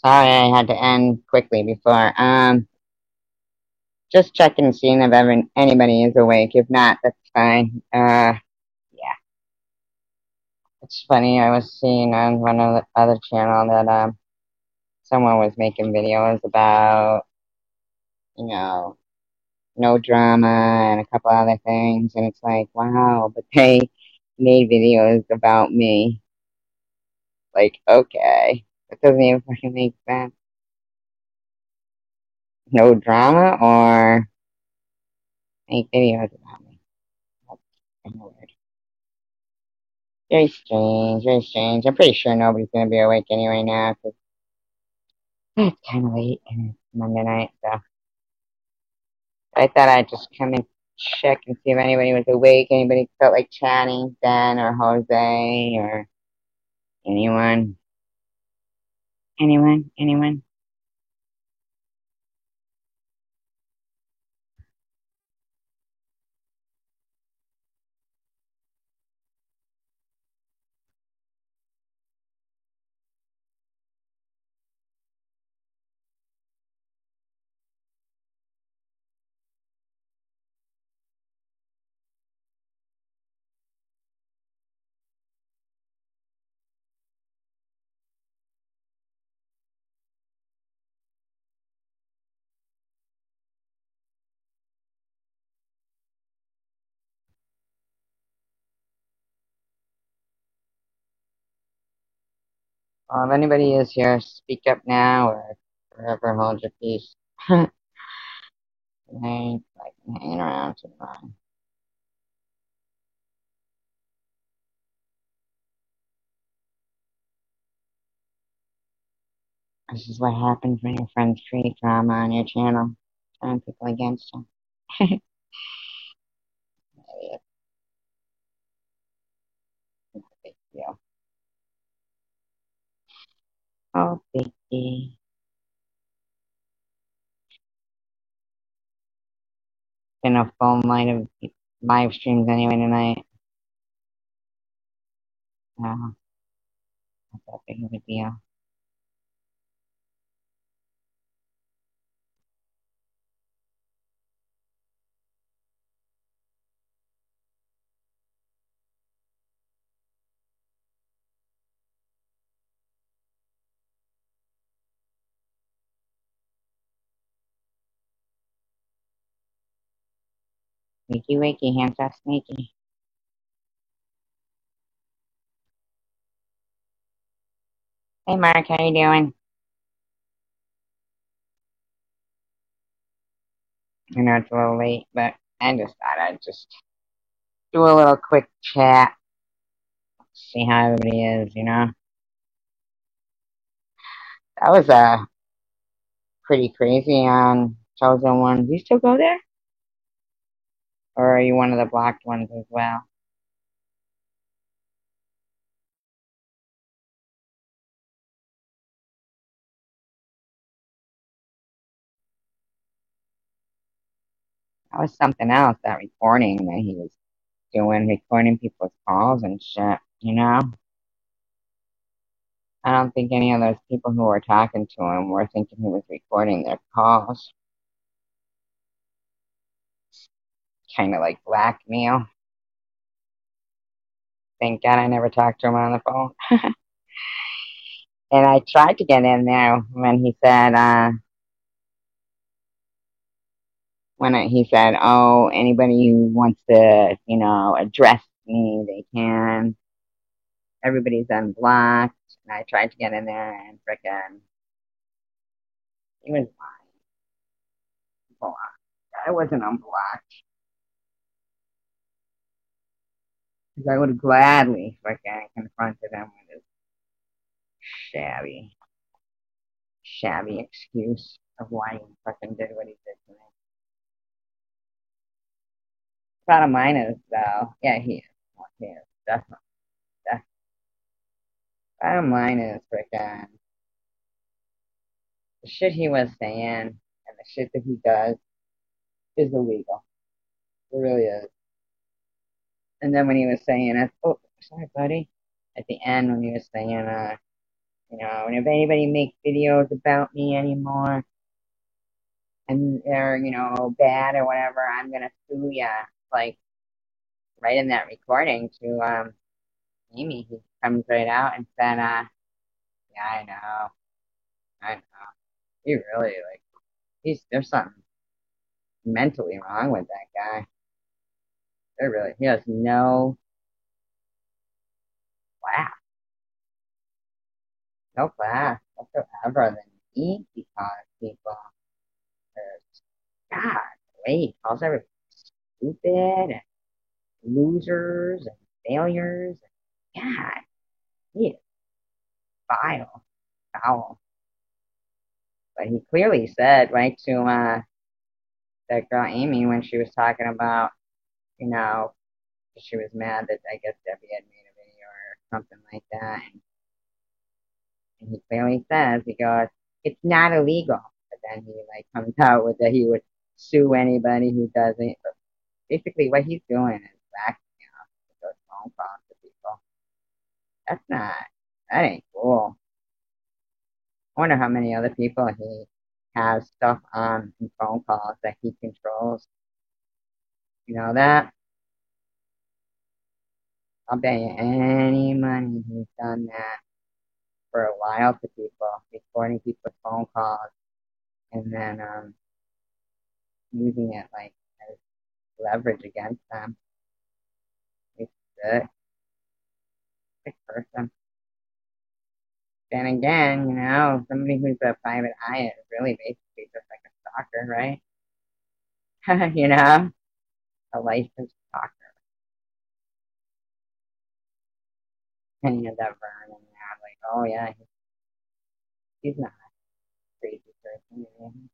Sorry, I had to end quickly before. Just checking and seeing if anybody is awake. If not, that's fine. Yeah. It's funny. I was seeing on one of the other channel that someone was making videos about you know no drama and a couple other things, and it's like wow, but they made videos about me. Like okay, that doesn't even fucking make sense. No drama or make videos about me. That's kind of weird. Very strange, very strange. I'm pretty sure nobody's gonna be awake anyway now because it's kind of late and it's Monday night. So I thought I'd just come and check and see if anybody was awake. Anybody felt like chatting, Ben or Jose or anyone, anyone. Well, if anybody is here, speak up now or forever hold your peace. I ain't like hanging around too long. This is what happens when your friends create drama on your channel, turn people against you. Maybe it's not a big deal. Oh, biggie. Been a full night of live streams anyway tonight. Not that big of a deal. Wakey, wakey, hands off sneaky. Hey, Mark, how you doing? I know it's a little late, but I just thought I'd just do a little quick chat, see how everybody is. That was pretty crazy on Chosen One. Do you still go there? Or are you one of the blocked ones as well? That was something else, that recording that he was doing, recording people's calls and shit. I don't think any of those people who were talking to him were thinking he was recording their calls. Kind of like blackmail. Thank God I never talked to him on the phone. And I tried to get in there when he said, he said, "Oh, anybody who wants to, address me, they can. Everybody's unblocked." And I tried to get in there, and frickin' he was blocked. I wasn't unblocked because I would have gladly frickin' confronted him with his shabby, shabby excuse of why he frickin' did what he did to me. Bottom line is, though, yeah, he is. He is definitely. definitely. Bottom line is, frickin' the shit he was saying and the shit that he does is illegal. It really is. And then when he was saying it, oh, sorry, buddy. At the end, when he was saying, And if anybody makes videos about me anymore and they're, bad or whatever, I'm gonna sue ya. Like right in that recording to Amy, he comes right out and said, yeah, I know. He really like there's something mentally wrong with that guy. He has no class, no class whatsoever. Than he calls people, God, the way he calls everybody stupid and losers and failures. God, he is vile, foul. But he clearly said right to that girl Amy when she was talking about, you know, she was mad that I guess Debbie had made a video or something like that. And he clearly says, he goes, it's not illegal. But then he like comes out with that he would sue anybody who doesn't. But basically, what he's doing is backing up those phone calls to people. That's not, that ain't cool. I wonder how many other people he has stuff on in phone calls that he controls. You know that? I'll bet you any money he's done that for a while to people, recording people's phone calls and then using it like as leverage against them. He's a sick person. Then again, somebody who's a private eye is really basically just like a stalker, right? A licensed stalker. And you have that Vern and that, like, oh yeah, he's not a crazy person.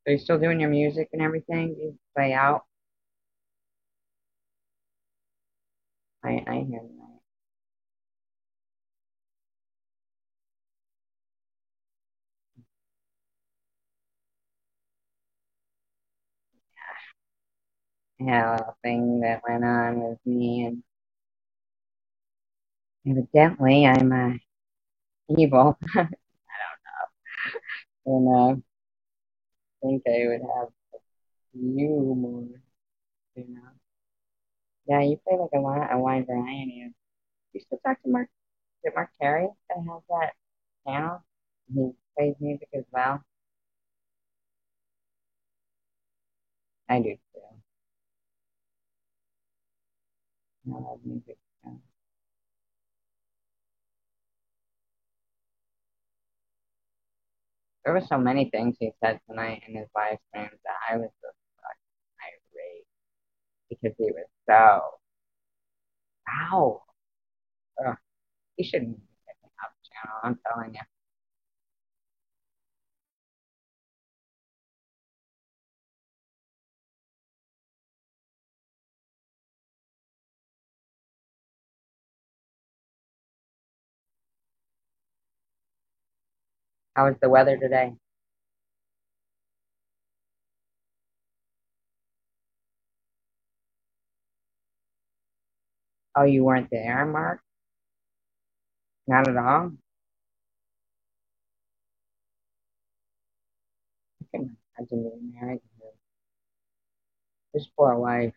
So you still doing your music and everything? Do you play out? I hear that. I had a little thing that went on with me, and evidently I'm evil, and I think I would have you more, you know. Yeah, you play like a wide variety of. You still talk to Mark? Is it Mark Carey that has that channel? He plays music as well. I do too. I love music. Too. There were so many things he said tonight in his live streams that I was just fucking irate because he was so ow. Ugh, he shouldn't be picking up the channel. I'm telling you. How was the weather today? Oh, you weren't there, Mark? Not at all. I can imagine being married to him. His poor wife.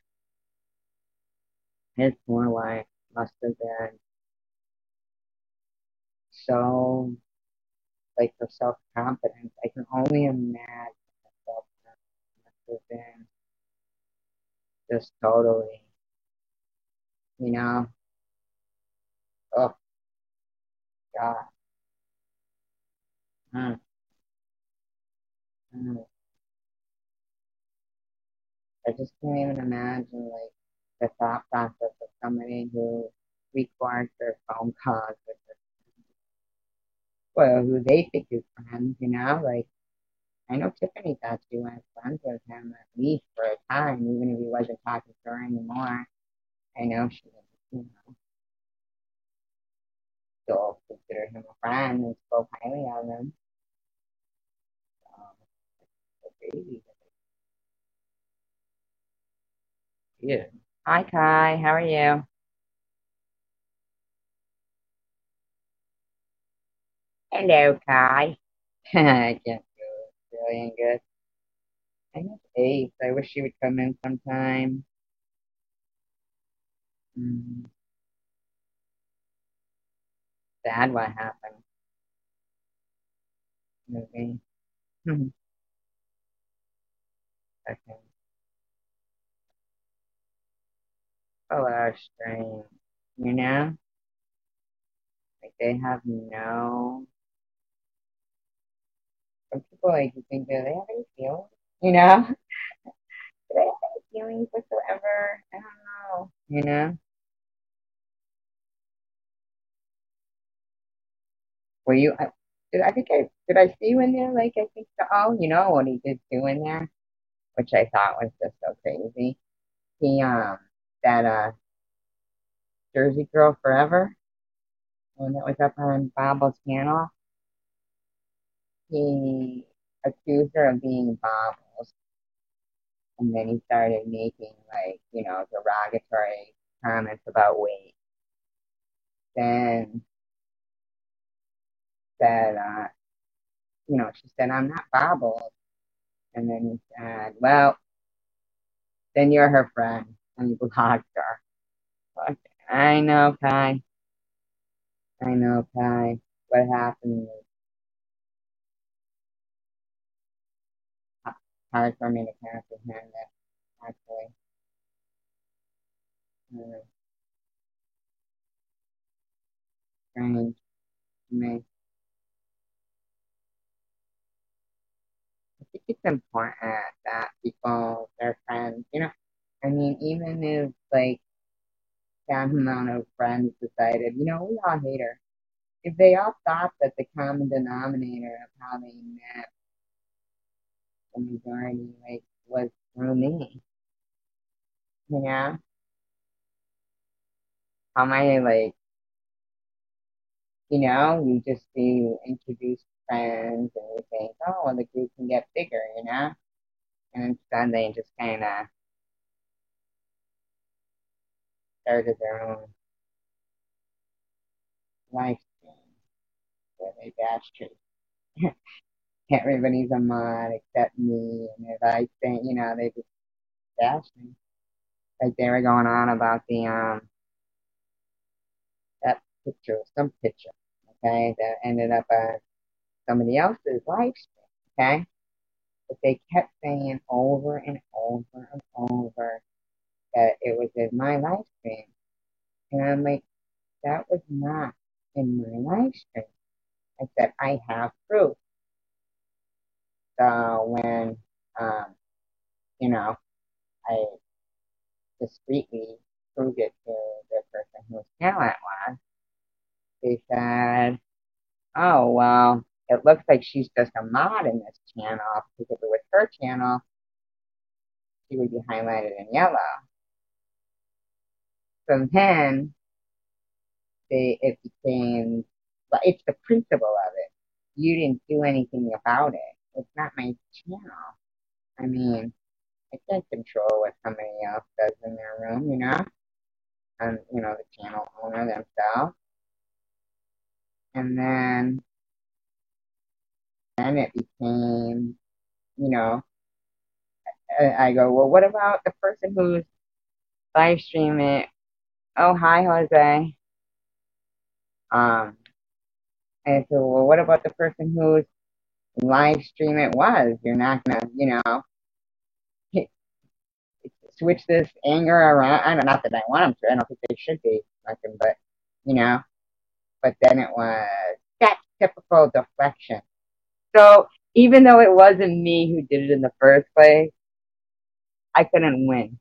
His poor wife must have been so like her self confidence. I can only imagine her self confidence must have been just totally, you know, oh God. Mm, mm. I just can't even imagine like the thought process of somebody who records their phone calls with their, well, who they think is friends, like I know Tiffany thought she was friends with him at least for a time, even if he wasn't talking to her anymore. I know she was, still considered him a friend and spoke highly of him. Um, so crazy. Yeah. Hi, Kai. How are you? Hello, Kai. I can't do it. Really ain't good. I miss Ace. I wish she would come in sometime. Mm, sad what happened. Movie. Okay. Oh, that's strange. You know? Like they have no. Some people like you think, do they have any feelings? You know? Do they have any feelings whatsoever? I don't know. You know? Were you? I think did I see you in there? Like I think so. Oh, you know what he did do in there, which I thought was just so crazy. He that Jersey Girl Forever when that was up on Bob's channel. He accused her of being Bob's, and then he started making like derogatory comments about weight. Then said, she said, "I'm not Bobbles," and then he said, "Well, then you're her friend," and he blocked her. Okay. I know, Kai. I know, Kai. What happened was hard for me to comprehend it, actually. Uh, strange to me. I think it's important that people, their friends, I mean, even if like that amount of friends decided, we all hate her. If they all thought that the common denominator of how they met the majority, like, was through me, you know, how am I like, you just do introduce friends and you think, oh, well, the group can get bigger, and instead they just kind of started their own life stream where they bash everybody's a mod except me, and if I think, they just bash me. Like they were going on about the that picture, some picture, okay, that ended up on somebody else's live stream, okay, but they kept saying over and over and over that it was in my live stream, and I'm like, that was not in my live stream. I said I have proof. So when um, you know, I discreetly proved it to the person whose channel it was, they said, "Oh well, it looks like she's just a mod in this channel because if it was her channel, she would be highlighted in yellow." So then it became, but it's the principle of it. You didn't do anything about it. It's not my channel. I mean, I can't control what somebody else does in their room, and the channel owner themselves. And then it became, you know, I go, well, what about the person who's live streaming? Oh, hi, Jose. Um, and so, well, what about the person whose live stream it was? You're not gonna, switch this anger around. I don't, not that I want them to. I don't think they should be fucking, but you know. But then it was that typical deflection. So even though it wasn't me who did it in the first place, I couldn't win.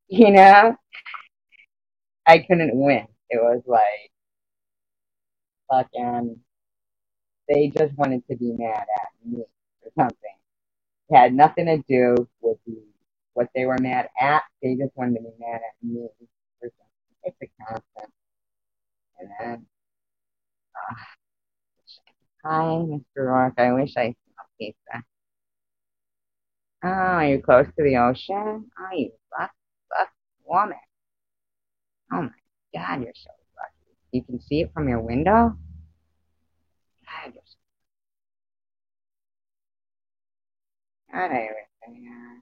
You know, I couldn't win. It was like fucking. They just wanted to be mad at me or something. It had nothing to do with what they were mad at. They just wanted to be mad at me or something. It's a constant. And then, hi, Mr. Rourke. I wish I smelled pizza. Oh, are you close to the ocean? Oh, you lucky woman. Oh my God, you're so lucky. You can see it from your window? I don't even know.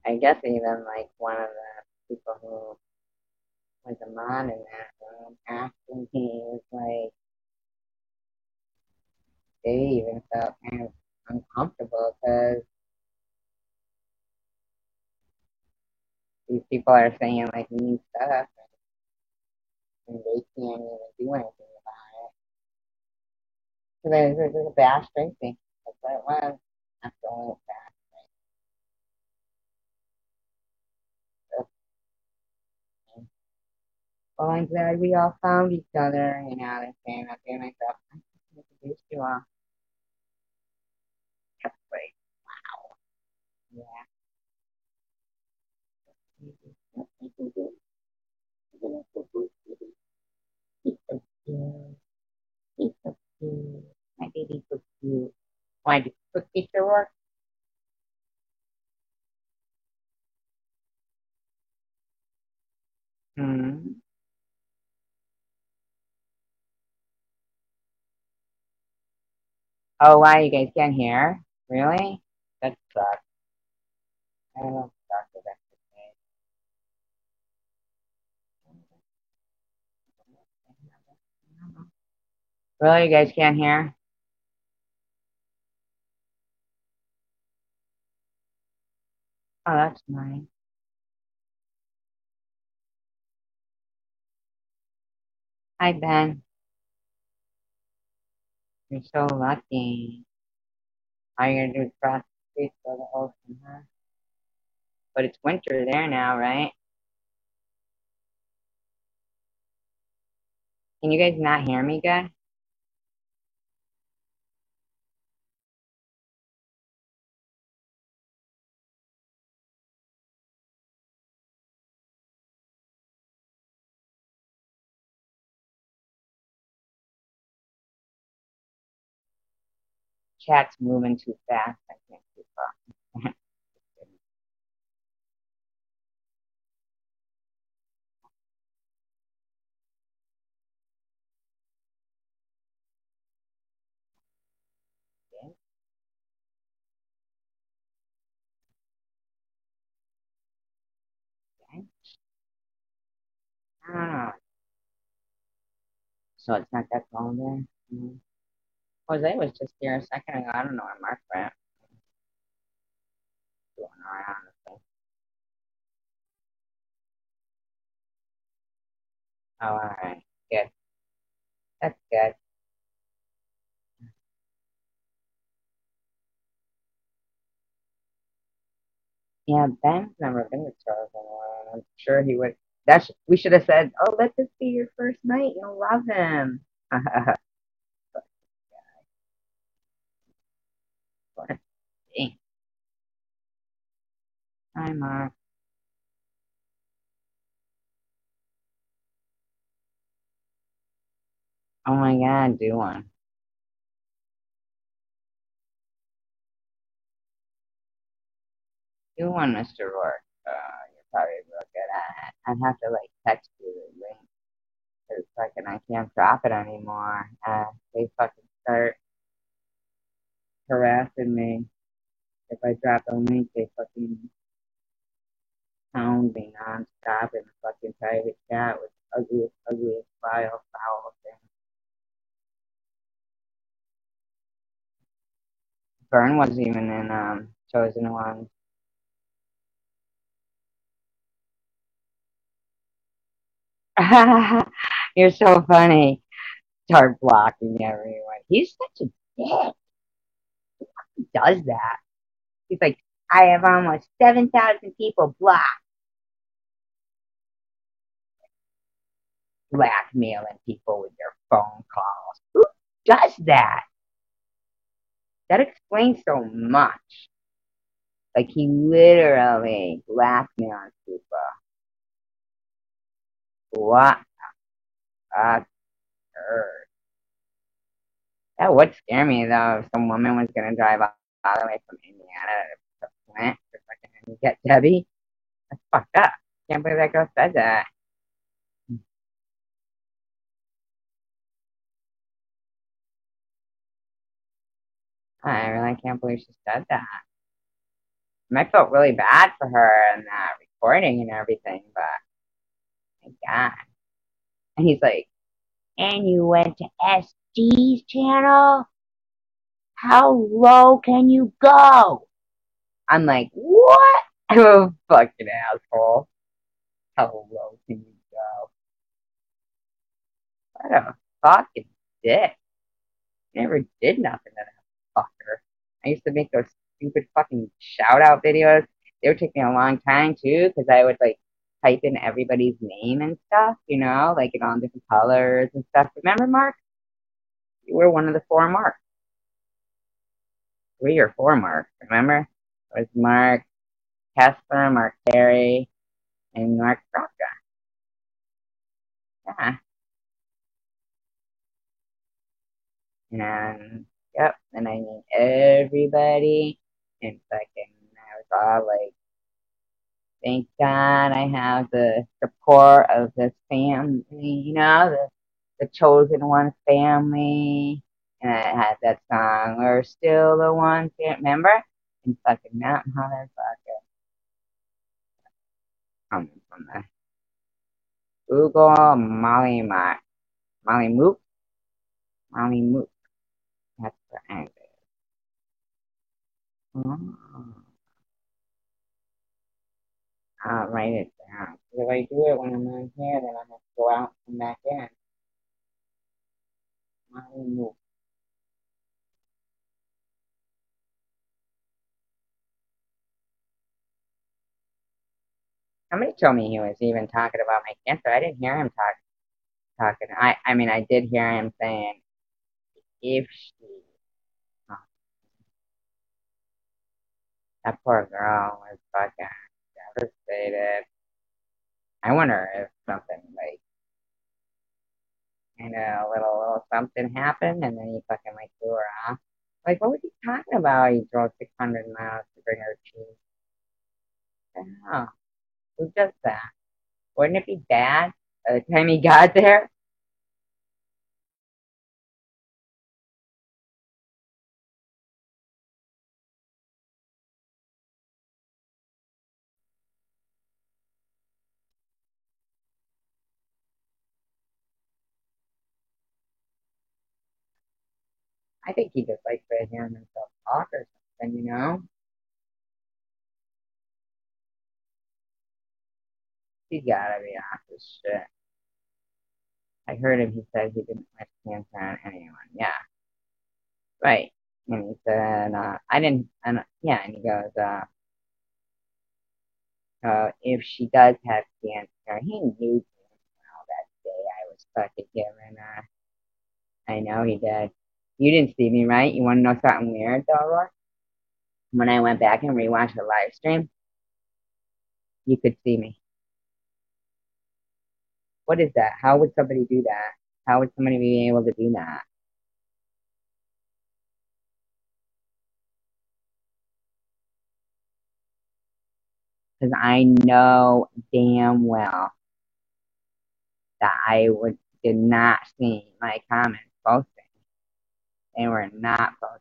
I guess even like one of the people who was a mod in that room after he was like, they even felt kind of uncomfortable because these people are saying like mean stuff and they can't even do anything about it. So there's a bash drinking. That's what it was. After all that. Well, I'm glad we all found each other. You know, they're saying that they myself. I introduced you all. That's great. Yeah. He's so cute. He's so cute. My baby's so cute. Why did you cook pizza work? Hmm. Oh, wow, you guys can't hear? Really? That sucks. I don't know. Sucks if that's the case. Really, you guys can't hear? Oh, that's nice. Hi, Ben. You're so lucky. All you're gonna do is cross the street for the ocean, huh? But it's winter there now, right? Can you guys not hear me good? Chat's moving too fast. I can't keep up. I don't know. So it's not that cold there. Mm. Jose was just here a second ago. I don't know where Mark went. Going around. Oh, all right. Good. That's good. Yeah, Ben's never been to Charles Illinois, and I'm sure he would. We should have said, "Oh, let this be your first night. You'll love him." Hi, Mark. Oh my God, do one. Do one, Mr. Rourke. You're probably real good at it. I'd have to like text you the link. Cause fucking I can't drop it anymore. They fucking start harassing me. If I drop a link, they fucking pound me nonstop in the fucking private chat with ugliest file foul thing. Vern wasn't even in Chosen One. You're so funny. Start blocking everyone. He's such a dick. He does that. He's like, I have almost 7,000 people blocked, blackmailing people with their phone calls. Who does that? That explains so much. Like he literally blackmails people. What a turd. That would scare me though if some woman was gonna drive all the way from Indiana to Flint to fucking get Debbie. That's fucked up. Can't believe that girl said that. I really can't believe she said that. I felt really bad for her and that recording and everything, but my God. And he's like, and you went to SG's channel? How low can you go? I'm like, what? I'm a fucking asshole. How low can you go? What a fucking dick. Never did nothing to that fucker. I used to make those stupid fucking shout out videos. They would take me a long time too, because I would like type in everybody's name and stuff, like in all different colors and stuff. Remember, Mark? You were one of the four Marks, 3 or 4 Marks. Remember? It was Mark Casper, Mark Terry, and Mark Kropka. Yeah. And yep, and I knew everybody, and fucking, I was all like, thank God I have the support of this family, the chosen one family. And I had that song, We're Still the One, remember? And fucking Mountain Motherfucker coming from the Google Molly Mook, Molly Mook. That's the end. Oh, I'll write it down. If I do it when I'm on here, then I have to go out and come back in. Molly Mook. Somebody told me he was even talking about my cancer. I didn't hear him talking. I mean, I did hear him saying, if she, oh, that poor girl was fucking devastated. I wonder if something like, a little something happened and then he fucking like threw her off. Like, what was he talking about? He drove 600 miles to bring her cheese. Oh, who does that? Wouldn't it be bad by the time he got there? I think he just likes to hear himself talk or something. He's gotta be off his shit. I heard him, he said he didn't wish cancer on anyone. Yeah, right. And he said, I didn't, and yeah, and he goes, if she does have cancer, he knew well that day I was fucking giving her. I know he did. You didn't see me, right? You want to know something weird, though, Roy? When I went back and rewatched the live stream, you could see me. What is that? How would somebody do that? How would somebody be able to do that? Because I know damn well that did not see my comments posting. They were not posted.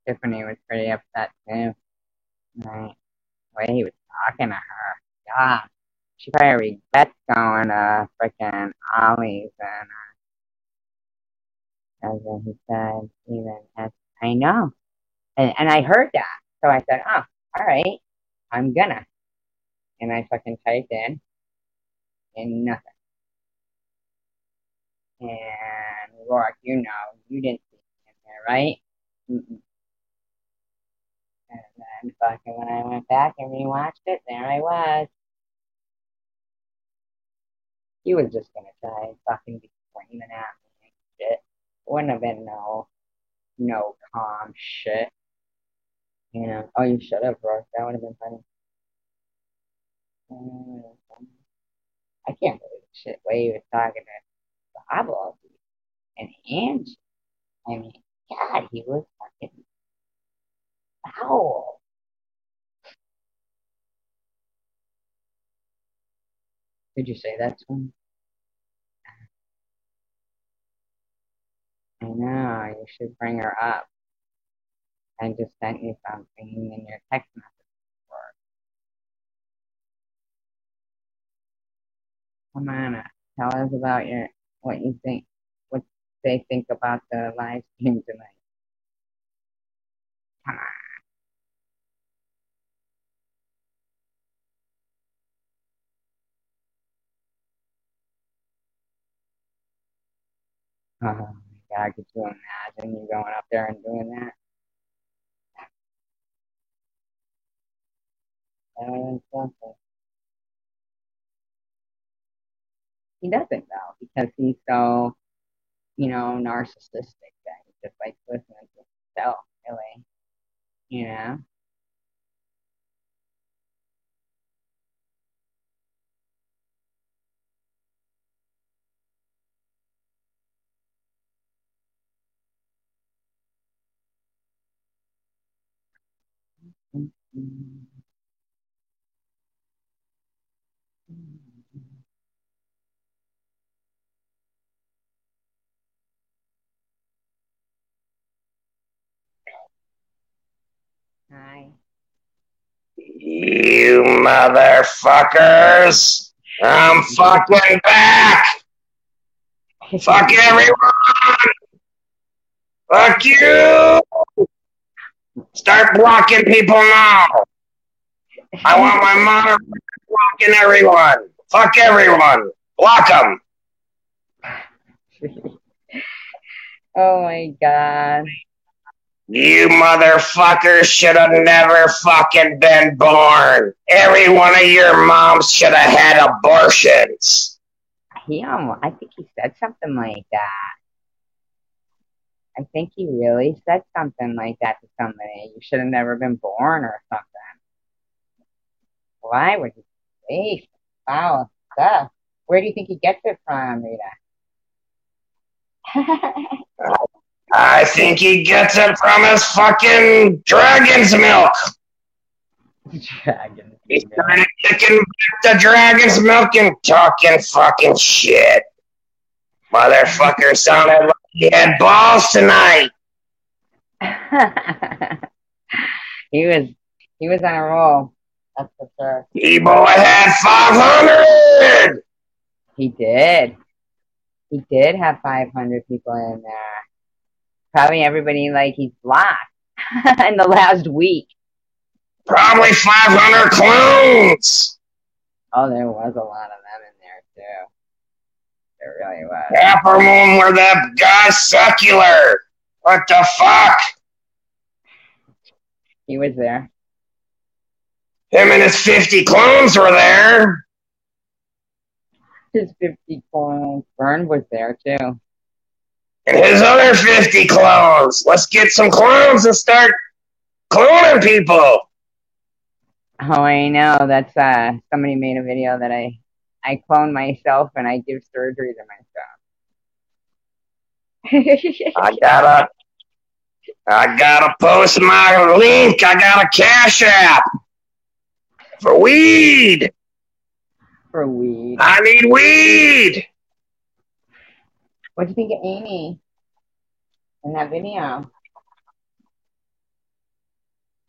Tiffany was pretty upset too. Right. The way he was talking to her. God. She probably regrets going to freaking Ollie's as he said, even as I know. And I heard that. So I said, oh, all right, I'm gonna. And I fucking typed in and nothing. And Rourke, you didn't see me in there, right? Mm-mm. And then fucking when I went back and rewatched it, there I was. He was just gonna try and fucking be screaming at me and shit. Wouldn't have been no calm shit. Oh, you should have, bro. That would have been funny. Mm, I can't believe the shit way he was talking to Pablo and Angie. I mean, God, he was fucking foul. Did you say that to him? I know, you should bring her up. I just sent you something in your text message. Come on, tell us about what you think, what they think about the live stream tonight. Come on. Oh my God, could you imagine you going up there and doing that? Something. He doesn't though, because he's so, narcissistic that he just likes listening to himself, really. You know? Hi. You motherfuckers! I'm fucking back! Fuck everyone! Fuck you! Start blocking people now! I want my monitor blocking everyone! Fuck everyone! Block them! Oh my God. You motherfuckers should have never fucking been born! Every one of your moms should have had abortions! I think he said something like that. I think he really said something like that to somebody. You should have never been born or something. Why would he say foul stuff? Where do you think he gets it from, Rita? I think he gets it from his fucking dragon's milk! Dragon. He started kicking back the dragon's milk and talking fucking shit. Motherfucker sounded like he had balls tonight. he was on a roll. That's for sure. E-boy had 500. He did. He did have 500 people in there. Probably everybody like he's blocked in the last week. Probably 500 clones. Oh, there was a lot of them in there too. There really was. Half of them were that guy Secular. What the fuck? He was there. Him and his 50 clones were there. His 50 clones. Vern was there too. And his other 50 clones. Let's get some clones and start cloning people. Oh, I know. That's somebody made a video that I clone myself and I give surgery to myself. I gotta post my link. I got a Cash App for weed. For weed. I need weed. What do you think of Amy in that video?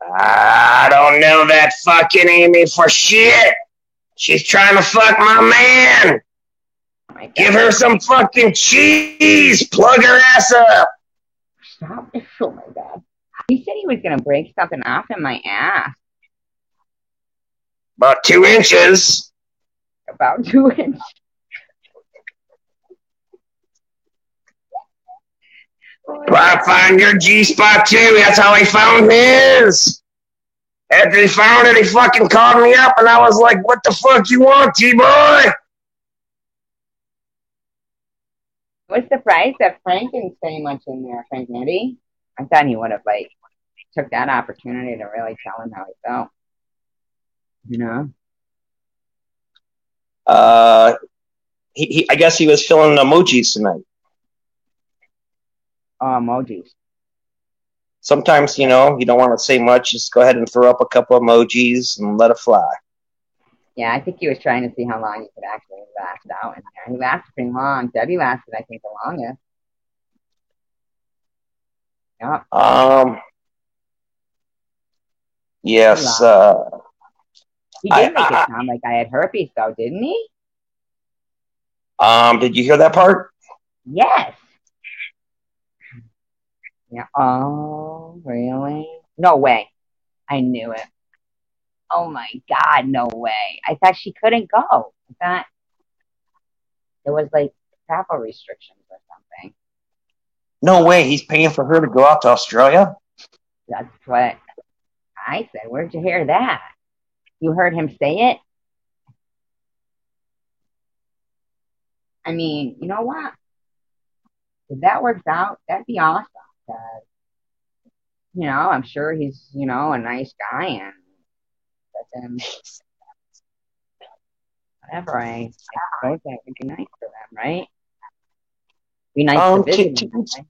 I don't know that fucking Amy for shit. She's trying to fuck my man. Oh, give her some fucking cheese. Plug her ass up. Stop. Oh my God. He said he was going to break something off in my ass. About 2 inches. About 2 inches. Try to find your G-spot too. That's how he found his. After he found it, he fucking called me up, and I was like, "What the fuck you want, T-boy?" I was surprised that Frank didn't say much in there, Frank Nitti. I thought he would have took that opportunity to really tell him how he felt. You know? I guess he was filling emojis tonight. Oh, emojis. Sometimes, you know, you don't want to say much. Just go ahead and throw up a couple emojis and let it fly. Yeah, I think he was trying to see how long he could actually last out in there. He lasted pretty long. Debbie lasted, I think, the longest. Yeah. Yes. He did make it sound like I had herpes, though, didn't he? Did you hear that part? Yes. Yeah. Oh, really? No way. I knew it. Oh my God, no way. I thought she couldn't go. I thought there was like travel restrictions or something. No way. He's paying for her to go out to Australia? That's what I said. Where'd you hear that? You heard him say it? I mean, you know what? If that works out, that'd be awesome. Because, you know, I'm sure he's, you know, a nice guy and then whatever. I suppose that would be nice for them, right? Be nice to visit him, right?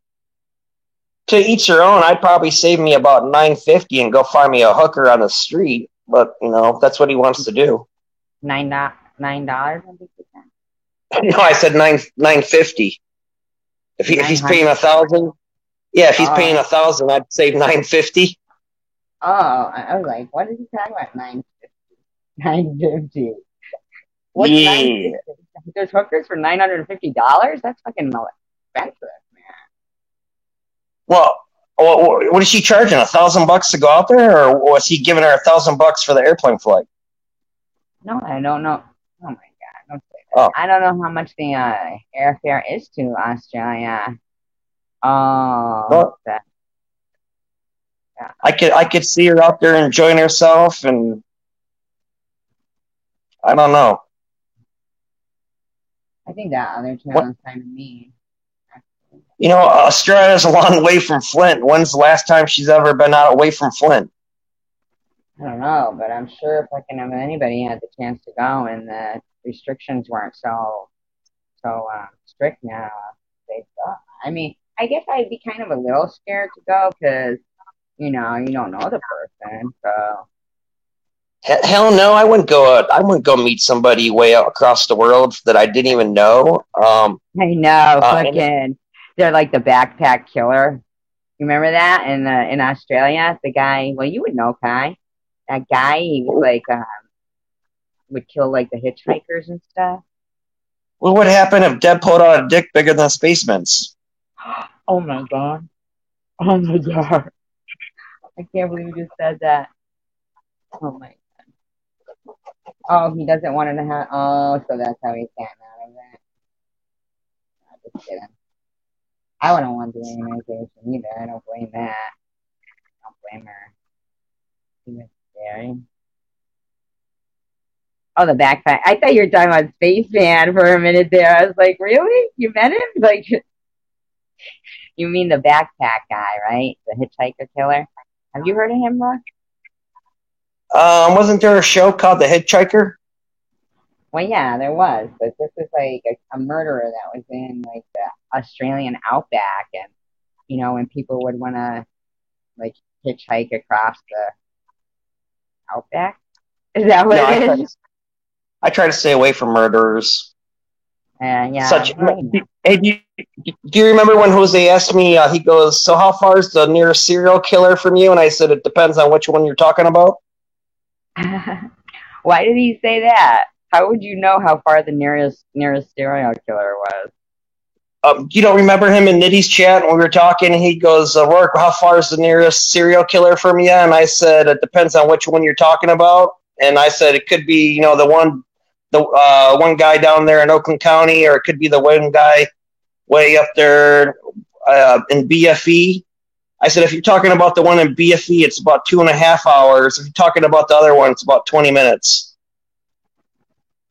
To each their own. I'd probably save me about $9.50 and go find me a hooker on the street. But you know, that's what he wants to do. $9. No, I said $9.50. If he's paying $1,000, yeah. If he's paying $1,000, I'd save $9.50. Oh, I was like, what is he talking about? $9.50. What's $9.50? There's hookers for $950. That's fucking expensive, man. Well, what is she charging? $1,000 to go out there, or was he giving her $1,000 for the airplane flight? No, I don't know. Oh my God, don't say that. Oh. I don't know how much the airfare is to Australia. Oh, well, yeah. I could see her out there enjoying herself, and I don't know. I think that other channel is kind of mean. You know, Australia's a long way from Flint. When's the last time she's ever been out away from Flint? I don't know, but I'm sure if anybody had the chance to go and the restrictions weren't so strict now, they'd go. I mean, I guess I'd be kind of a little scared to go because, you know, you don't know the person, so. Hell no, I wouldn't go out. I wouldn't go meet somebody way out across the world that I didn't even know. I know, fucking. They're like the backpack killer. You remember that in Australia? The guy. Well, you would know, Kai. That guy. He was like would kill like the hitchhikers and stuff. Well, what happened if Deb pulled out a dick bigger than Spaceman's? Oh my God! Oh my God! I can't believe you just said that. Oh my God! Oh, he doesn't want to have. Oh, so that's how he's getting out of it. I'm just kidding. I wouldn't want deionization either. I don't blame that. I don't blame her. He was scary. Oh, the backpack. I thought you were talking about Spaceman for a minute there. I was like, really? You met him? Like, you mean the backpack guy, right? The hitchhiker killer. Have you heard of him, Mark? Wasn't there a show called The Hitchhiker? Well, yeah, there was, but this is like a murderer that was in like the Australian outback, and you know when people would want to like hitchhike across the outback. Is that what it is? I try to stay away from murderers. Yeah. Hey, do you remember when Jose asked me? He goes, "So how far is the nearest serial killer from you?" And I said, "It depends on which one you're talking about." Why did he say that? How would you know how far the nearest serial killer was? You don't remember him in Nitty's chat when we were talking? He goes, "Rourke, how far is the nearest serial killer from you?" And I said, "It depends on which one you're talking about." And I said, "It could be, you know, the one guy down there in Oakland County, or it could be the one guy way up there in BFE." I said, "If you're talking about the one in BFE, it's about 2.5 hours. If you're talking about the other one, it's about 20 minutes.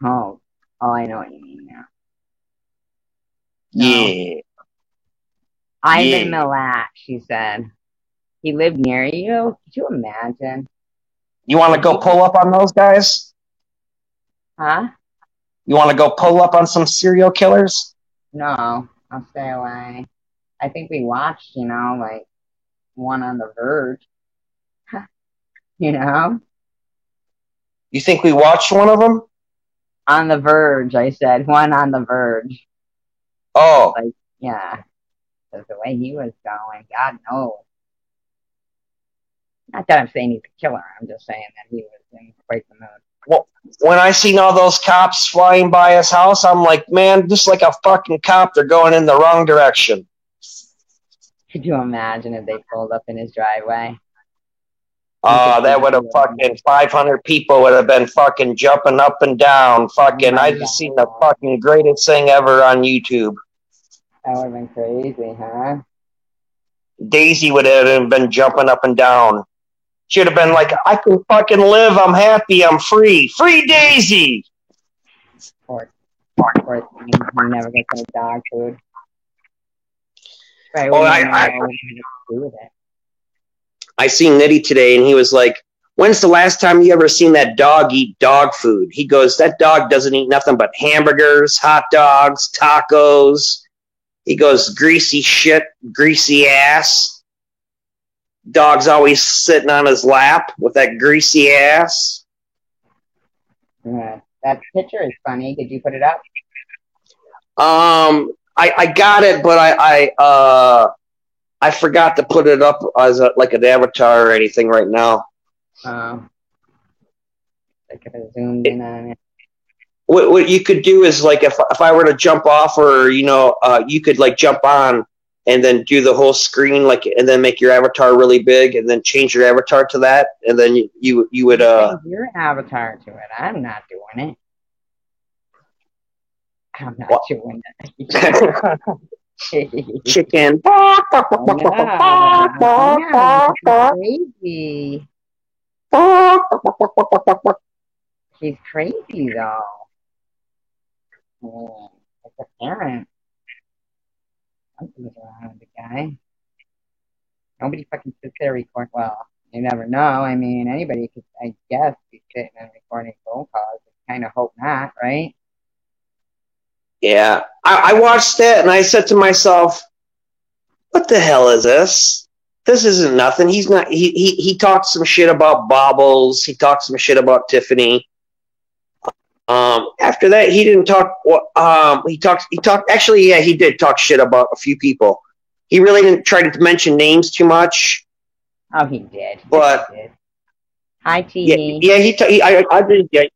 Oh, I know what you mean now. No. Yeah. Ivan Milat, she said. He lived near you? Could you imagine? You want to go pull up on those guys? Huh? You want to go pull up on some serial killers? No, I'll stay away. I think we watched, you know, like one on the verge. You know? You think we watched one of them? On the verge, I said. One on the verge. Oh. Like, yeah. Because the way he was going, God knows. Not that I'm saying he's a killer. I'm just saying that he was in quite the mood. Well, when I seen all those cops flying by his house, I'm like, man, just like a fucking cop, they're going in the wrong direction. Could you imagine if they pulled up in his driveway? That would have fucking 500 people would have been fucking jumping up and down. Fucking, I just seen the fucking greatest thing ever on YouTube. That would have been crazy, huh? Daisy would have been jumping up and down. She would have been like, I can fucking live. I'm happy. I'm free. Free Daisy. Poor thing. He never gets any dog food. Right, Oh, I seen Nitty today, and he was like, when's the last time you ever seen that dog eat dog food? He goes, that dog doesn't eat nothing but hamburgers, hot dogs, tacos. He goes, greasy shit, greasy ass. Dog's always sitting on his lap with that greasy ass. Yeah, that picture is funny. Did you put it up? I got it, but I forgot to put it up as like an avatar or anything right now. I could have zoomed in on it. What you could do is, like, if I were to jump off, or you could like jump on and then do the whole screen, like, and then make your avatar really big, and then change your avatar to that, and then you would change your avatar to it. I'm not doing it. I'm not doing it. Chicken. Crazy. He's crazy though. It's apparent. Something's wrong with the guy. Nobody fucking sits there recording. Well, you never know. I mean, anybody could, I guess, be sitting and recording phone calls. I kind of hope not, right? Yeah. I watched that and I said to myself, what the hell is this? This isn't nothing. He's not. He talked some shit about Bobbles. He talked some shit about Tiffany. After that, he didn't talk. He talked. Actually, yeah, he did talk shit about a few people. He really didn't try to mention names too much. Oh, he did. But he did. Hi, T. Yeah.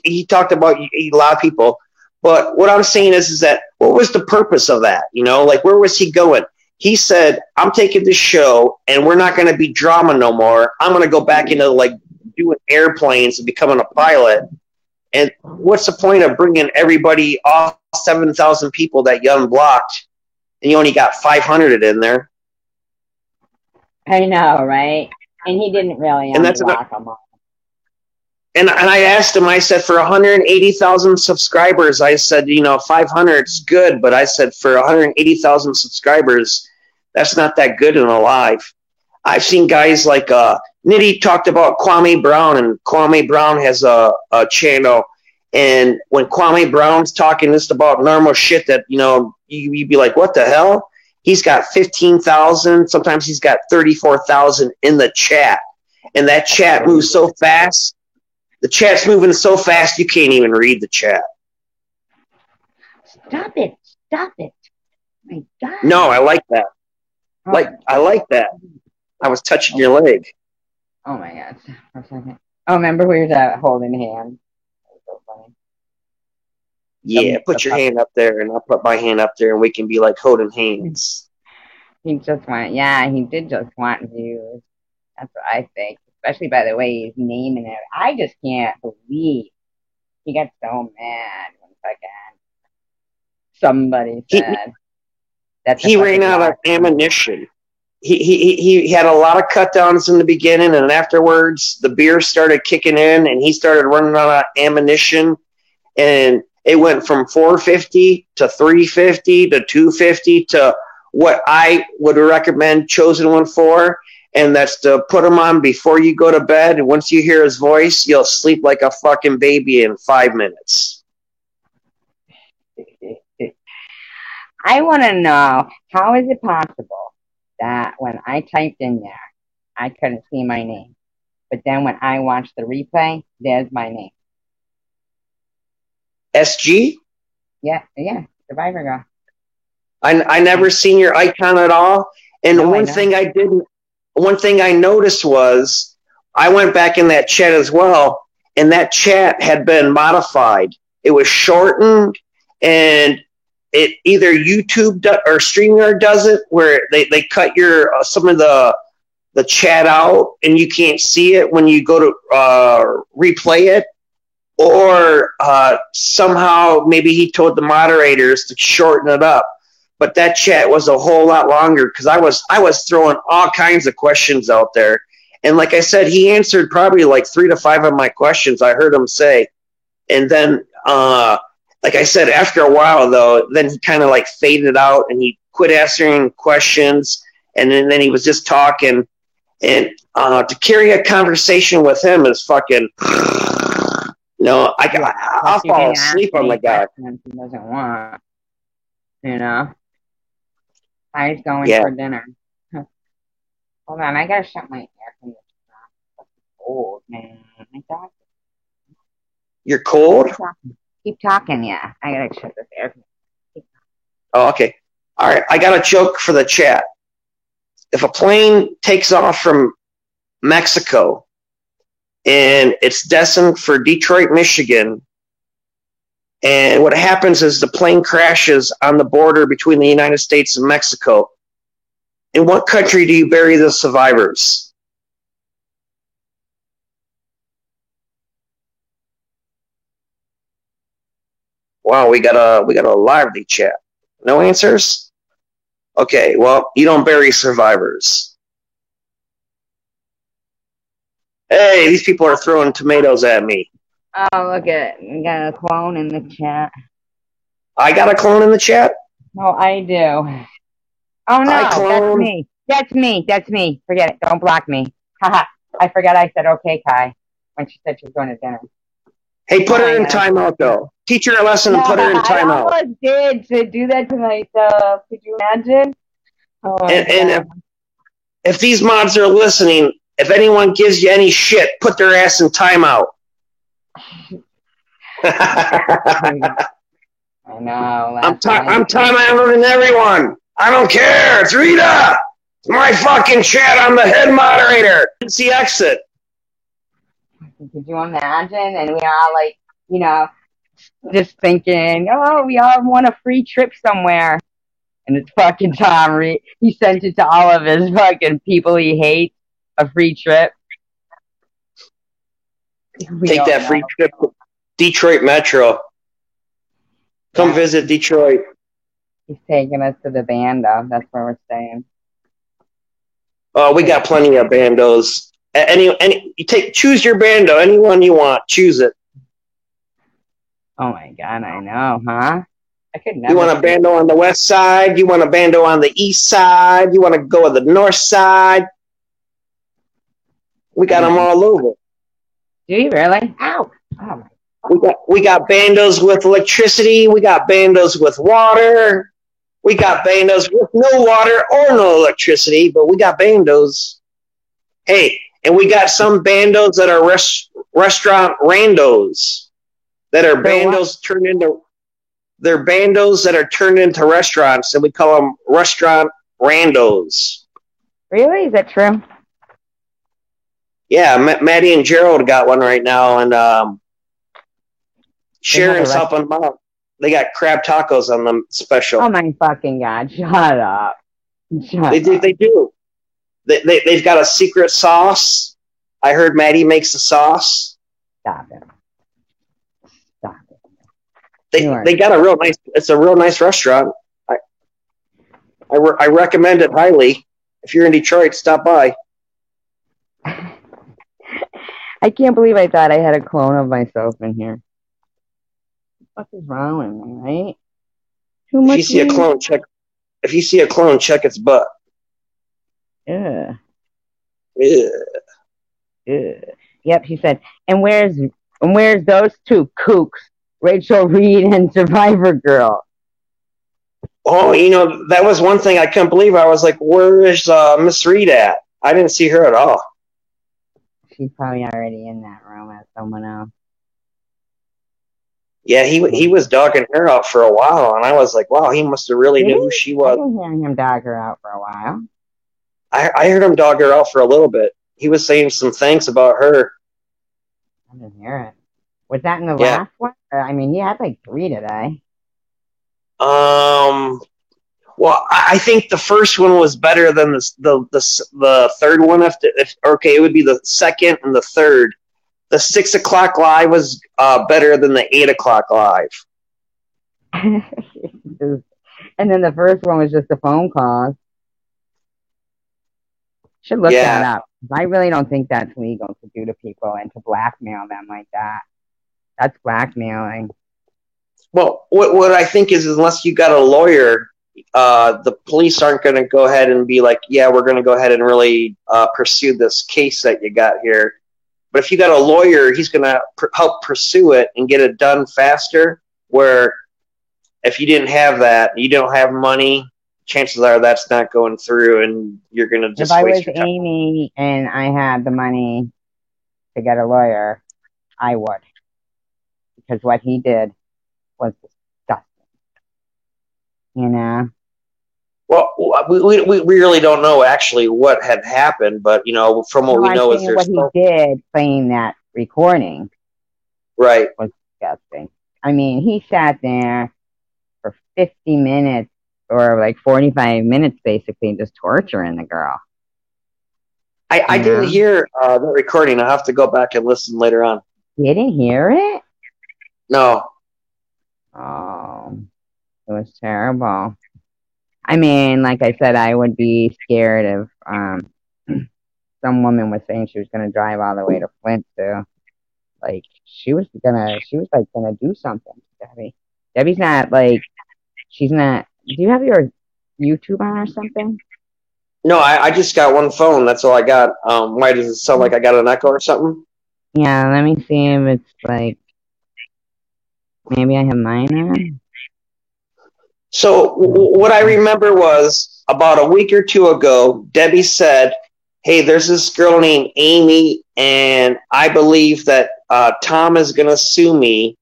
He talked about a lot of people. But what I'm saying is that what was the purpose of that? You know, like, where was he going? He said, I'm taking this show and we're not going to be drama no more. I'm going to go back into like doing airplanes and becoming a pilot. And what's the point of bringing everybody off 7,000 people that you unblocked and you only got 500 in there? I know, right? And he didn't really unblock them all. And I asked him, I said, for 180,000 subscribers, I said, 500 is good, but I said, for 180,000 subscribers, that's not that good in a live. I've seen guys like Nitty talked about Kwame Brown, and Kwame Brown has a channel, and when Kwame Brown's talking just about normal shit that, you'd be like, what the hell? He's got 15,000, sometimes he's got 34,000 in the chat, and that chat moves so fast. The chat's moving so fast you can't even read the chat. Stop it. Stop it. My God. No, I like that. I like that. I was touching your leg. Oh, my God. For a second. Oh, remember we were holding hands? That was so funny. Yeah, put your hand up there, and I'll put my hand up there, and we can be like holding hands. He did just want views. That's what I think. Especially by the way he's naming it. I just can't believe he got so mad when somebody said that he ran out of ammunition. He had a lot of cut downs in the beginning, and afterwards the beer started kicking in, and he started running out of ammunition, and it went from 450 to 350 to 250 to what I would recommend Chosen One for. And that's to put him on before you go to bed. And once you hear his voice, you'll sleep like a fucking baby in 5 minutes. I want to know, how is it possible that when I typed in there, I couldn't see my name. But then when I watched the replay, there's my name. SG? Yeah, Survivor Girl. I never seen your icon at all. And No, one thing I noticed was I went back in that chat as well, and that chat had been modified. It was shortened, and it either YouTube or StreamYard does it, where they cut your some of the chat out, and you can't see it when you go to replay it, or somehow maybe he told the moderators to shorten it up. But that chat was a whole lot longer because I was throwing all kinds of questions out there. And like I said, he answered probably like 3 to 5 of my questions I heard him say. And then, like I said, after a while, though, then he kind of like faded out and he quit answering questions. And then he was just talking. And to carry a conversation with him is fucking... No, I'll fall asleep on the guy. He doesn't want, I's going for dinner. Hold on, I gotta shut my air conditioner off. It's cold, man. My dog. You're cold? Keep talking, yeah. I gotta shut this air conditioner. Oh, okay. All right, I got a joke for the chat. If a plane takes off from Mexico and it's destined for Detroit, Michigan, and what happens is the plane crashes on the border between the United States and Mexico. In what country do you bury the survivors? Wow, we got a lively chat. No answers? Okay, well, you don't bury survivors. Hey, these people are throwing tomatoes at me. Oh, look at it. We got a clone in the chat. I got a clone in the chat? Oh, I do. Oh, no, that's me. Forget it. Don't block me. Haha. I forgot I said okay, Kai, when she said she was going to dinner. Hey, put her in timeout, though. Teach her a lesson and put her in timeout. I almost did to do that to myself. Could you imagine? Oh, and if these mods are listening, if anyone gives you any shit, put their ass in timeout. I know. I'm time-outing everyone. I don't care. It's Rita. It's my fucking chat. I'm the head moderator. It's the exit. Could you imagine? And we all just thinking, oh, we all want a free trip somewhere. And it's fucking Tom Reed. He sent it to all of his fucking people he hates. A free trip. Take that free trip to Detroit Metro. Come visit Detroit. He's taking us to the bando. That's where we're staying. Oh, we got plenty of bandos. Choose your bando. Anyone you want, choose it. Oh my god, I know, huh? I could never. You want a bando on the west side? You want a bando on the east side? You want to go to the north side? We got them all over. Do you really? Ow! Oh my. We got bandos with electricity. We got bandos with water. We got bandos with no water or no electricity, but we got bandos. Hey, and we got some bandos that are restaurant randos that are bandos turned into. They're bandos that are turned into restaurants, and we call them restaurant randos. Really? Is that true? Yeah, Maddie and Gerald got one right now, and Sharon's helping them out. They got crab tacos on them special. Oh my fucking god! Shut up! They do. They've got a secret sauce. I heard Maddie makes the sauce. Stop it! They got a real nice. It's a real nice restaurant. I recommend it highly. If you're in Detroit, stop by. I can't believe I thought I had a clone of myself in here. What the fuck is wrong with me, right? Too much. If you see a clone, check its butt. Yeah. Yeah. Yep, he said. And where's those two kooks? Rachel Reed and Survivor Girl. Oh, that was one thing I couldn't believe. I was like, where is Miss Reed at? I didn't see her at all. She's probably already in that room as someone else. Yeah, he was dogging her out for a while, and I was like, wow, he must have really knew who she was. I didn't hear him dog her out for a while. I heard him dog her out for a little bit. He was saying some things about her. I didn't hear it. Was that in the last one? I mean, he had like 3 today. Well, I think the first one was better than the third one. Okay, it would be the second and the third. The 6 o'clock live was better than the 8 o'clock live. And then the first one was just a phone call. Should look that up. I really don't think that's legal to do to people and to blackmail them like that. That's blackmailing. Well, what I think is unless you got a lawyer, the police aren't going to go ahead and be like, yeah, we're going to go ahead and really pursue this case that you got here. But if you got a lawyer, he's going to help pursue it and get it done faster, where if you didn't have that, you don't have money, chances are that's not going through, and you're going to just waste your time. If I was Amy and I had the money to get a lawyer, I would. Because what he did was disgusting. Well, we really don't know actually what had happened, but, from what we know is there's... What he did playing that recording was disgusting. I mean, he sat there for 50 minutes or like 45 minutes basically just torturing the girl. I didn't hear the recording. I'll have to go back and listen later on. You didn't hear it? No. Oh, it was terrible. I mean, like I said, I would be scared if some woman was saying she was going to drive all the way to Flint to, like, she was gonna do something to Debbie. Debbie's not like, she's not. Do you have your YouTube on or something? No, I just got one phone. That's all I got. Why does it sound like I got an echo or something? Yeah, let me see if it's like, maybe I have mine on. So what I remember was about a week or 2 ago, Debbie said, hey, there's this girl named Amy, and I believe that Tom is going to sue me,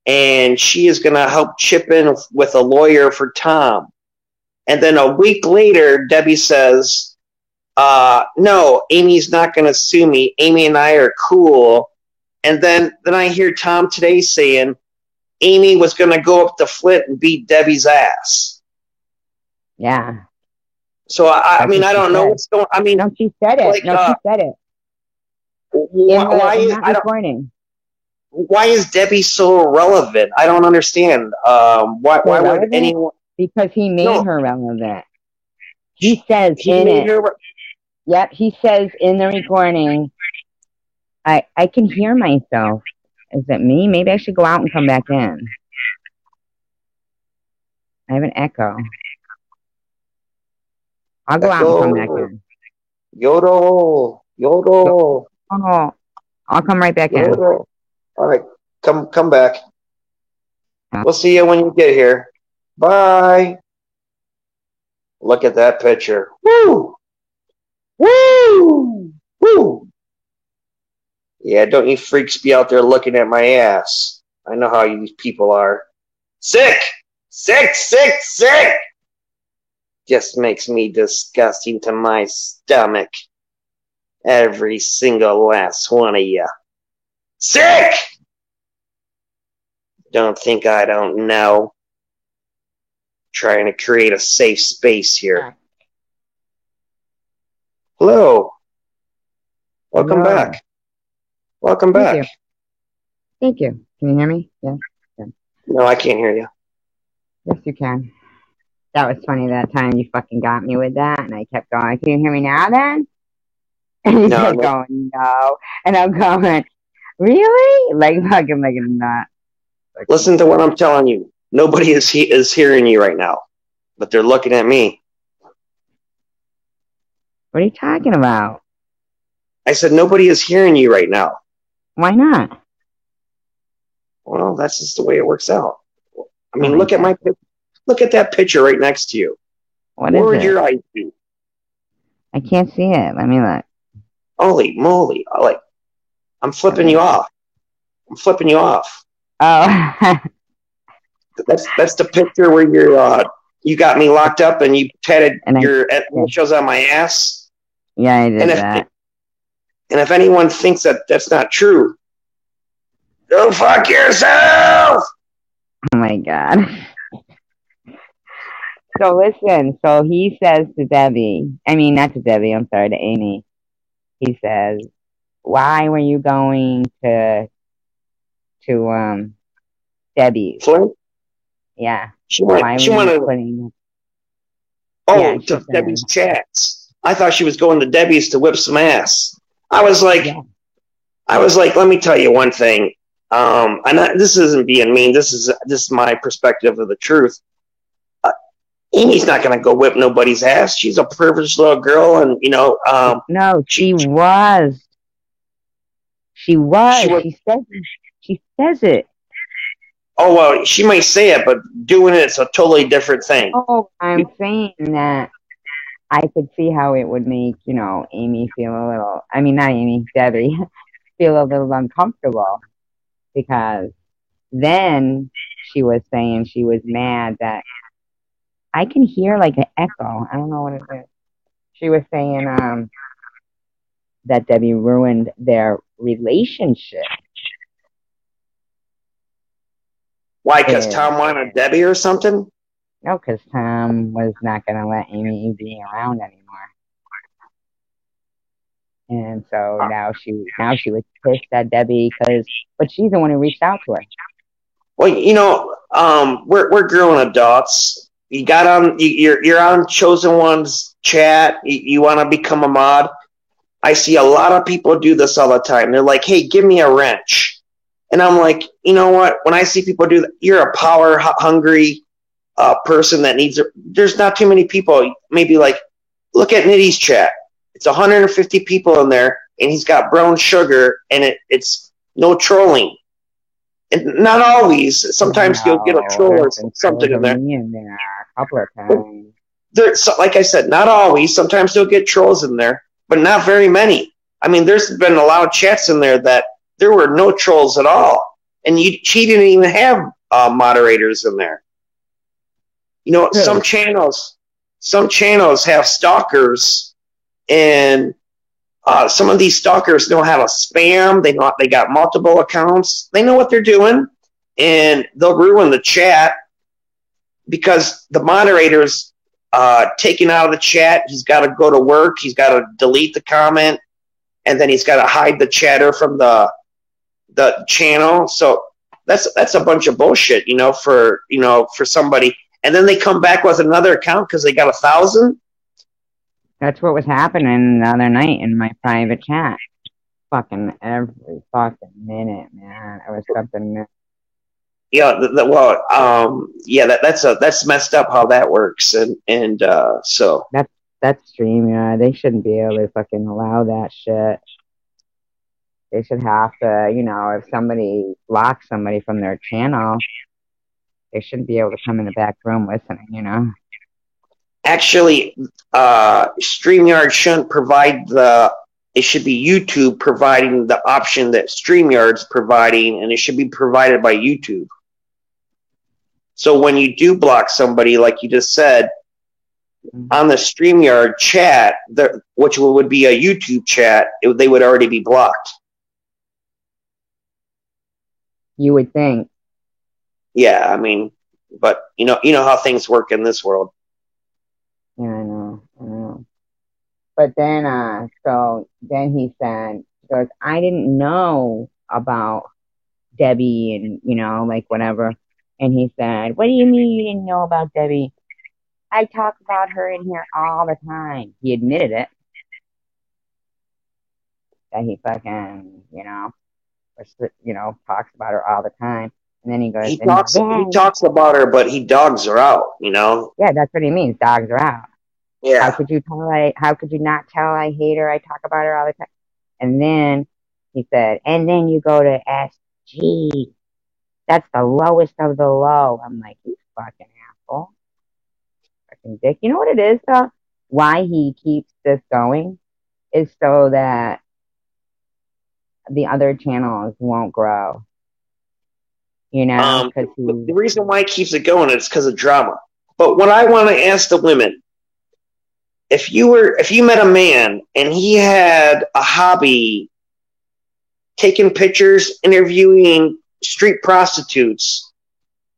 and she is going to help chip in with a lawyer for Tom. And then a week later, Debbie says, no, Amy's not going to sue me. Amy and I are cool. And then I hear Tom today saying Amy was going to go up to Flint and beat Debbie's ass. Yeah. So, I mean, I don't know what's going on. I mean, no, she said it. Like, she said it. Why is Debbie so irrelevant? I don't understand. Why would anyone... Because he made her relevant. He says in it. Yep, he says in the recording, I can hear myself. Is it me? Maybe I should go out and come back in. I have an echo. I'll go out and come back in. Yodel. Oh, I'll come right back in. All right, come back. We'll see you when you get here. Bye. Look at that picture. Woo! Woo! Woo! Yeah, don't you freaks be out there looking at my ass. I know how you people are. Sick! Sick, sick, sick! Just makes me disgusting to my stomach. Every single last one of you. Sick! Don't think I don't know. Trying to create a safe space here. Hello. Welcome back. Welcome back. Thank you. Can you hear me? Yes. Yeah. No, I can't hear you. Yes, you can. That was funny that time you fucking got me with that, and I kept going, can you hear me now then? And you kept going, no. And I'm going, really? Like fucking like a nut. Listen to what I'm telling you. Nobody is hearing you right now, but they're looking at me. What are you talking about? I said nobody is hearing you right now. Why not? Well, that's just the way it works out. I mean, look at my picture. Look at that picture right next to you. What Where is would it? your eyes be? I can't see it. Let me look. Holy moly! I'm flipping you off. I'm flipping you off. Oh. That's the picture where you got me locked up and you patted your initials on my ass. Yeah, I did that. And if anyone thinks that that's not true, go fuck yourself! Oh my God. So listen, so he says to Debbie, I mean, not to Debbie, I'm sorry, to Amy. He says, why were you going to Debbie's? Flint? Yeah. She wanted to Debbie's chats. I thought she was going to Debbie's to whip some ass. I was like, let me tell you one thing. This isn't being mean. This is my perspective of the truth. Amy's not going to go whip nobody's ass. She's a privileged little girl, and no, she was. She says it. Oh well, she may say it, but doing it's a totally different thing. Oh, I'm saying that I could see how it would make Amy feel a little. I mean, not Amy, Debbie feel a little uncomfortable because then she was saying she was mad that. I can hear like an echo. I don't know what it is. She was saying that Debbie ruined their relationship. Why? Because Tom wanted Debbie or something? No, because Tom was not going to let Amy be around anymore. And so now she was pissed at Debbie but she's the one who reached out to her. Well, we're grown adults. You got on. You're on Chosen One's chat. You want to become a mod. I see a lot of people do this all the time. They're like, "Hey, give me a wrench," and I'm like, you know what? When I see people do that, you're a power hungry person that needs. There's not too many people. Maybe like, look at Nitty's chat. It's 150 people in there, and he's got brown sugar, and it's no trolling. And not always. Sometimes you'll get a troll or something in there. A couple of times. Like I said, not always. Sometimes you'll get trolls in there, but not very many. I mean, there's been a lot of chats in there that there were no trolls at all, and she didn't even have moderators in there. Some channels have stalkers, and some of these stalkers know how to spam. They got multiple accounts. They know what they're doing, and they'll ruin the chat because the moderator's taken out of the chat. He's got to go to work. He's got to delete the comment, and then he's got to hide the chatter from the channel. So that's a bunch of bullshit, for somebody. And then they come back with another account because they got 1,000. That's what was happening the other night in my private chat. Fucking every fucking minute, man. It was something. Yeah, that's messed up how that works, and so that's StreamYard. They shouldn't be able to fucking allow that shit. They should have to, if somebody blocks somebody from their channel, they shouldn't be able to come in the back room listening, Actually, StreamYard shouldn't provide it should be YouTube providing the option that StreamYard's providing, and it should be provided by YouTube. So when you do block somebody, like you just said, on the StreamYard chat, which would be a YouTube chat, they would already be blocked. You would think. Yeah, I mean, but you know how things work in this world. Yeah, I know. But then, so then he goes, I didn't know about Debbie and, like whatever. And he said, what do you mean you didn't know about Debbie? I talk about her in here all the time. He admitted it. That he fucking, talks about her all the time. And then he goes, he talks about her, but he dogs her out, Yeah, that's what he means. Dogs her out. Yeah. How could you not tell I hate her? I talk about her all the time. And then he said, and then you go to SG. That's the lowest of the low. I'm like, you fucking asshole. sucking dick. You know what it is, though? Why he keeps this going is so that the other channels won't grow. You know? The reason why he keeps it going is because of drama. But what I want to ask the women, if you met a man and he had a hobby taking pictures, interviewing street prostitutes,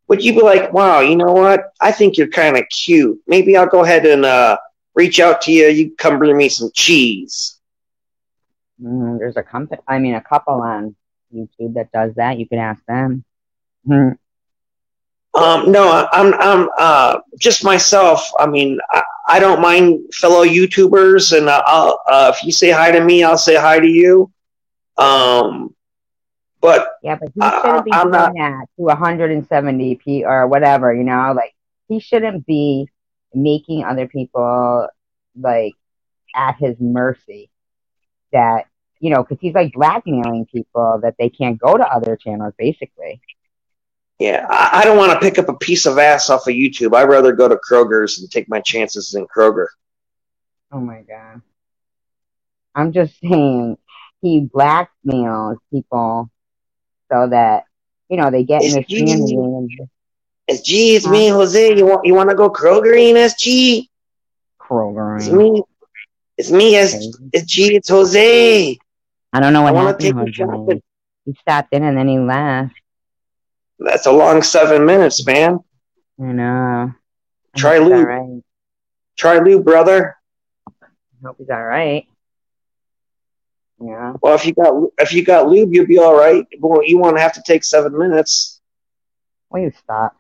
would you be like, wow, you know what? I think you're kind of cute. Maybe I'll go ahead and reach out to you. You come bring me some cheese. There's a couple on YouTube that does that. You can ask them. Hmm. No, I'm just myself. I mean, I don't mind fellow YouTubers, and I'll if you say hi to me, I'll say hi to you. But yeah, but he shouldn't be doing that to 170p or whatever, you know. Like, he shouldn't be making other people like at his mercy. That, you know, because he's like blackmailing people that they can't go to other channels, basically. Yeah, I don't want to pick up a piece of ass off of YouTube. I'd rather go to Kroger's and take my chances in Kroger. Oh my God. I'm just saying, he blackmails people so that, you know, they get in this community. It's me, Jose. You want to go Kroger-ing, SG? Kroger-ing. It's me, SG. It's Jose. I don't know what happened, Jose. He stopped in and then he left. That's a long 7 minutes, man. I know. Try lube. Right. Try lube, brother. I hope he's all right. Yeah. Well, if you got lube, you'll be all right. Well, you won't have to take 7 minutes. Will you stop?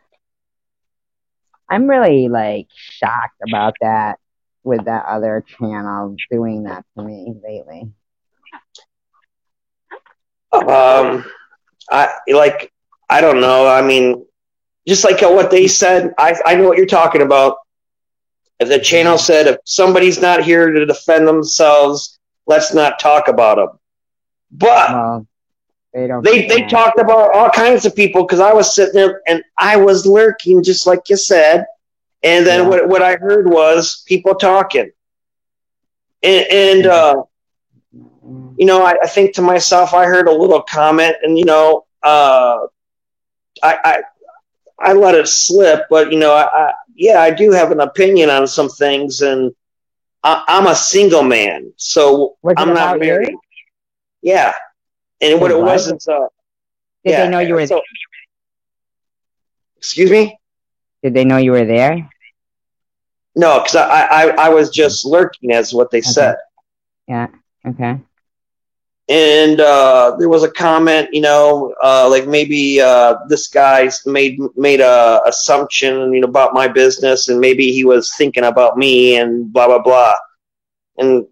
I'm really like shocked about that with that other channel doing that to me lately. I don't know. I mean, just like what they said, I know what you're talking about. If the channel said, if somebody's not here to defend themselves, let's not talk about them. But they talked about all kinds of people, because I was sitting there and I was lurking, just like you said. And then what I heard was people talking. And you know, I think to myself, I heard a little comment, and, you know, I let it slip, but, you know, I do have an opinion on some things, and I'm a single man, so I'm not married. You? Yeah, and what it was, it's did they know you were there? Excuse me? Did they know you were there? No, because I was just lurking, as what they said. Yeah. Okay. And there was a comment, you know, like maybe this guy made a assumption, you know, about my business, and maybe he was thinking about me, and blah blah blah. And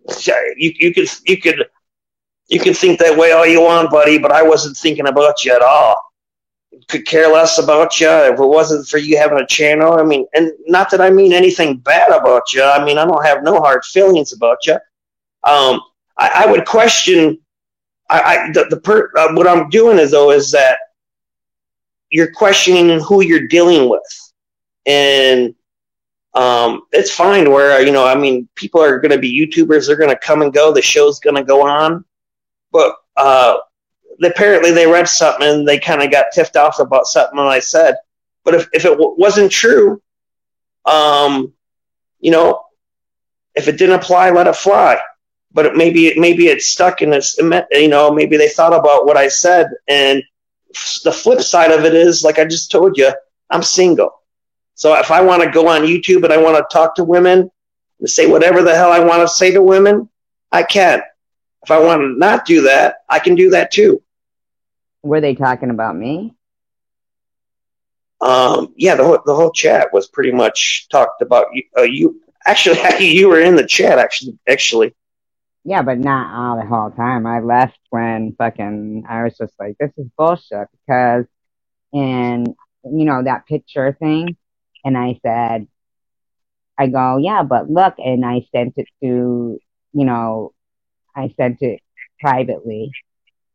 you could think that way all you want, buddy, but I wasn't thinking about you at all. Could care less about you if it wasn't for you having a channel. I mean, and not that I mean anything bad about you. I mean, I don't have no hard feelings about you. I would question. What I'm doing is that you're questioning who you're dealing with, and it's fine. Where, you know, I mean, people are going to be YouTubers. They're going to come and go. The show's going to go on, but apparently they read something and they kind of got tiffed off about something that I said. But if it wasn't true, you know, if it didn't apply, let it fly. But maybe it's stuck in this, you know, maybe they thought about what I said. And the flip side of it is, like I just told you, I'm single. So if I want to go on YouTube and I want to talk to women and say whatever the hell I want to say to women, I can. If I want to not do that, I can do that too. Were they talking about me? Yeah, the whole chat was pretty much talked about you. You actually, you were in the chat, actually. Yeah, but not all the whole time. I left when I was just like, this is bullshit, because in, you know, that picture thing, and I said, I go, yeah, but look, and I sent it to, you know, I sent it privately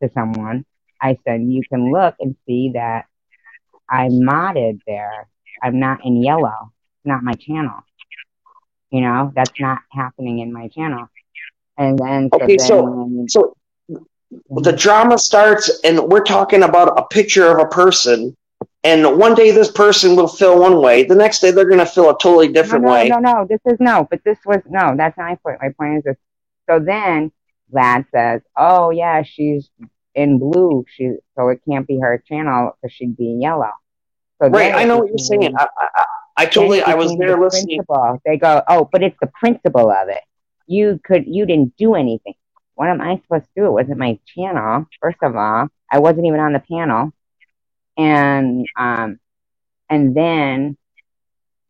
to someone. I said, you can look and see that I'm modded there. I'm not in yellow. Not my channel. You know, that's not happening in my channel. And then, Okay, so the drama starts, and we're talking about a picture of a person, and one day this person will feel one way, the next day they're going to feel a totally different way. No, that's not my point. My point is this. So then Vlad says, oh yeah, she's in blue, so it can't be her channel because she'd be in yellow. So right, I know what you're saying. I was there listening. Principle. They go, oh, but it's the principle of it. You didn't do anything. What am I supposed to do? It wasn't my channel. First of all, I wasn't even on the panel. And then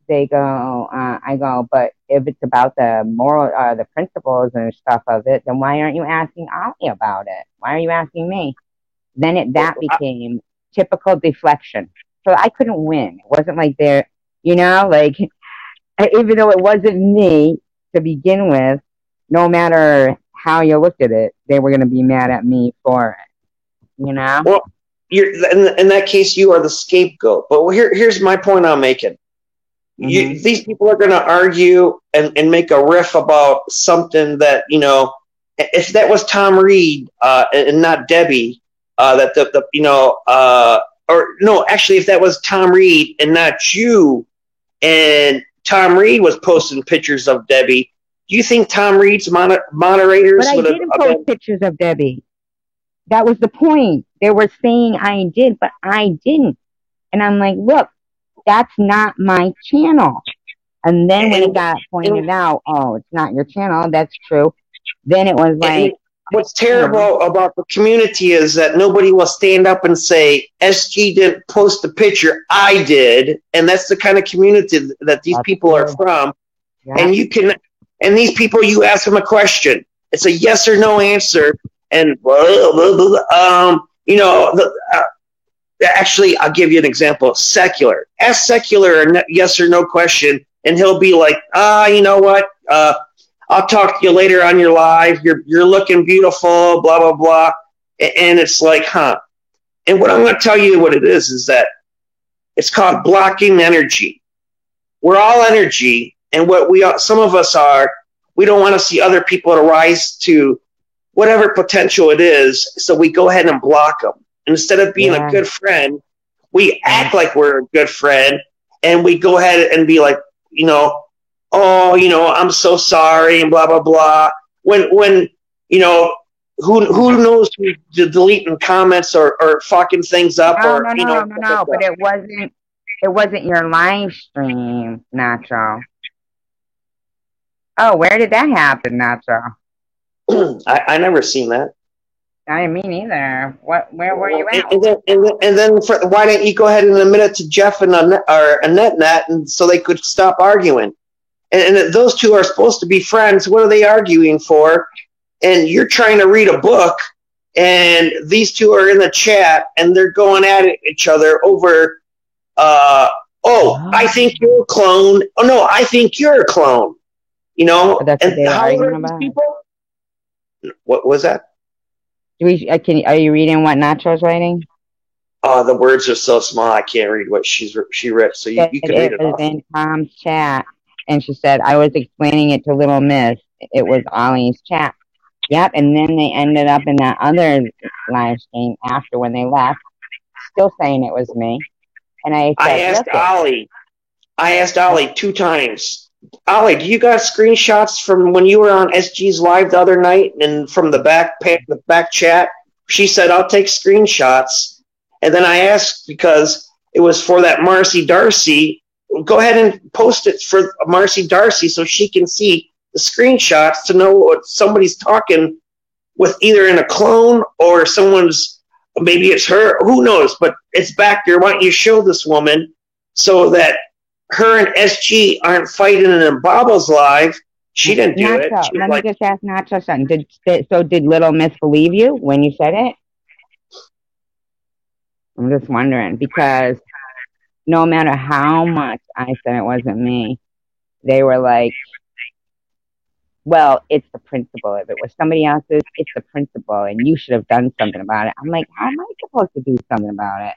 they go, I go, but if it's about the moral, the principles and stuff of it, then why aren't you asking Ollie about it? Why are you asking me? Then that became typical deflection. So I couldn't win. It wasn't like they're, you know, like, even though it wasn't me to begin with, no matter how you looked at it, they were going to be mad at me for it, you know? Well, in that case, you are the scapegoat. But here's my point I'm making. These people are going to argue and make a riff about something that, you know, if that was Tom Reed and not Debbie, actually, if that was Tom Reed and not you, and Tom Reed was posting pictures of Debbie, do you think Tom Reed's moderators would have... But I didn't post pictures of Debbie. That was the point. They were saying I did, but I didn't. And I'm like, look, that's not my channel. And then when it got pointed out, oh, it's not your channel, that's true. Then it was like... What's terrible about the community is that nobody will stand up and say, SG didn't post the picture, I did. And that's the kind of community that these people are from. Yeah. And these people, you ask them a question, it's a yes or no answer. And, actually, I'll give you an example. Secular. Ask Secular a yes or no question, and he'll be like, you know what? I'll talk to you later on your live. You're looking beautiful, blah, blah, blah. And it's like, huh. And what I'm going to tell you what it is that it's called blocking energy. We're all energy, and some of us are, we don't want to see other people rise to whatever potential it is, so we go ahead and block them. Instead of being a good friend, we act like we're a good friend, and we go ahead and be like, you know, oh, you know, I'm so sorry, and blah, blah, blah. When you know, who knows who's deleting comments or fucking things up? No, but it wasn't your live stream, Nacho. Oh, where did that happen, Nacho? I never seen that. I didn't mean either. Where were you at? And then why don't you go ahead and admit it to Jeff and Annette, and so they could stop arguing? And those two are supposed to be friends. What are they arguing for? And you're trying to read a book, and these two are in the chat, and they're going at each other over, I think you're a clone. Oh, no, I think you're a clone. You know? And how are these people? What was that? Are you reading what Nacho's writing? The words are so small, I can't read what she read. So you can read it. It was in Tom's chat. And she said, I was explaining it to Little Miss. It was Ollie's chat. Yep, and then they ended up in that other live stream after when they left, still saying it was me. And I asked Ollie 2 times, Ollie, do you got screenshots from when you were on SG's live the other night and from the back chat? She said, I'll take screenshots. And then I asked, because it was for that Marcy Darcy, go ahead and post it for Marcy Darcy so she can see the screenshots to know what somebody's talking with, either in a clone or maybe it's her, who knows, but it's back there. Why don't you show this woman so that her and SG aren't fighting in Bob's live? She didn't do it. Let me just ask Nacho something. Did Little Miss believe you when you said it? I'm just wondering, because no matter how much I said it wasn't me, they were like, well, it's the principle. If it was somebody else's, it's the principle, and you should have done something about it. I'm like, how am I supposed to do something about it?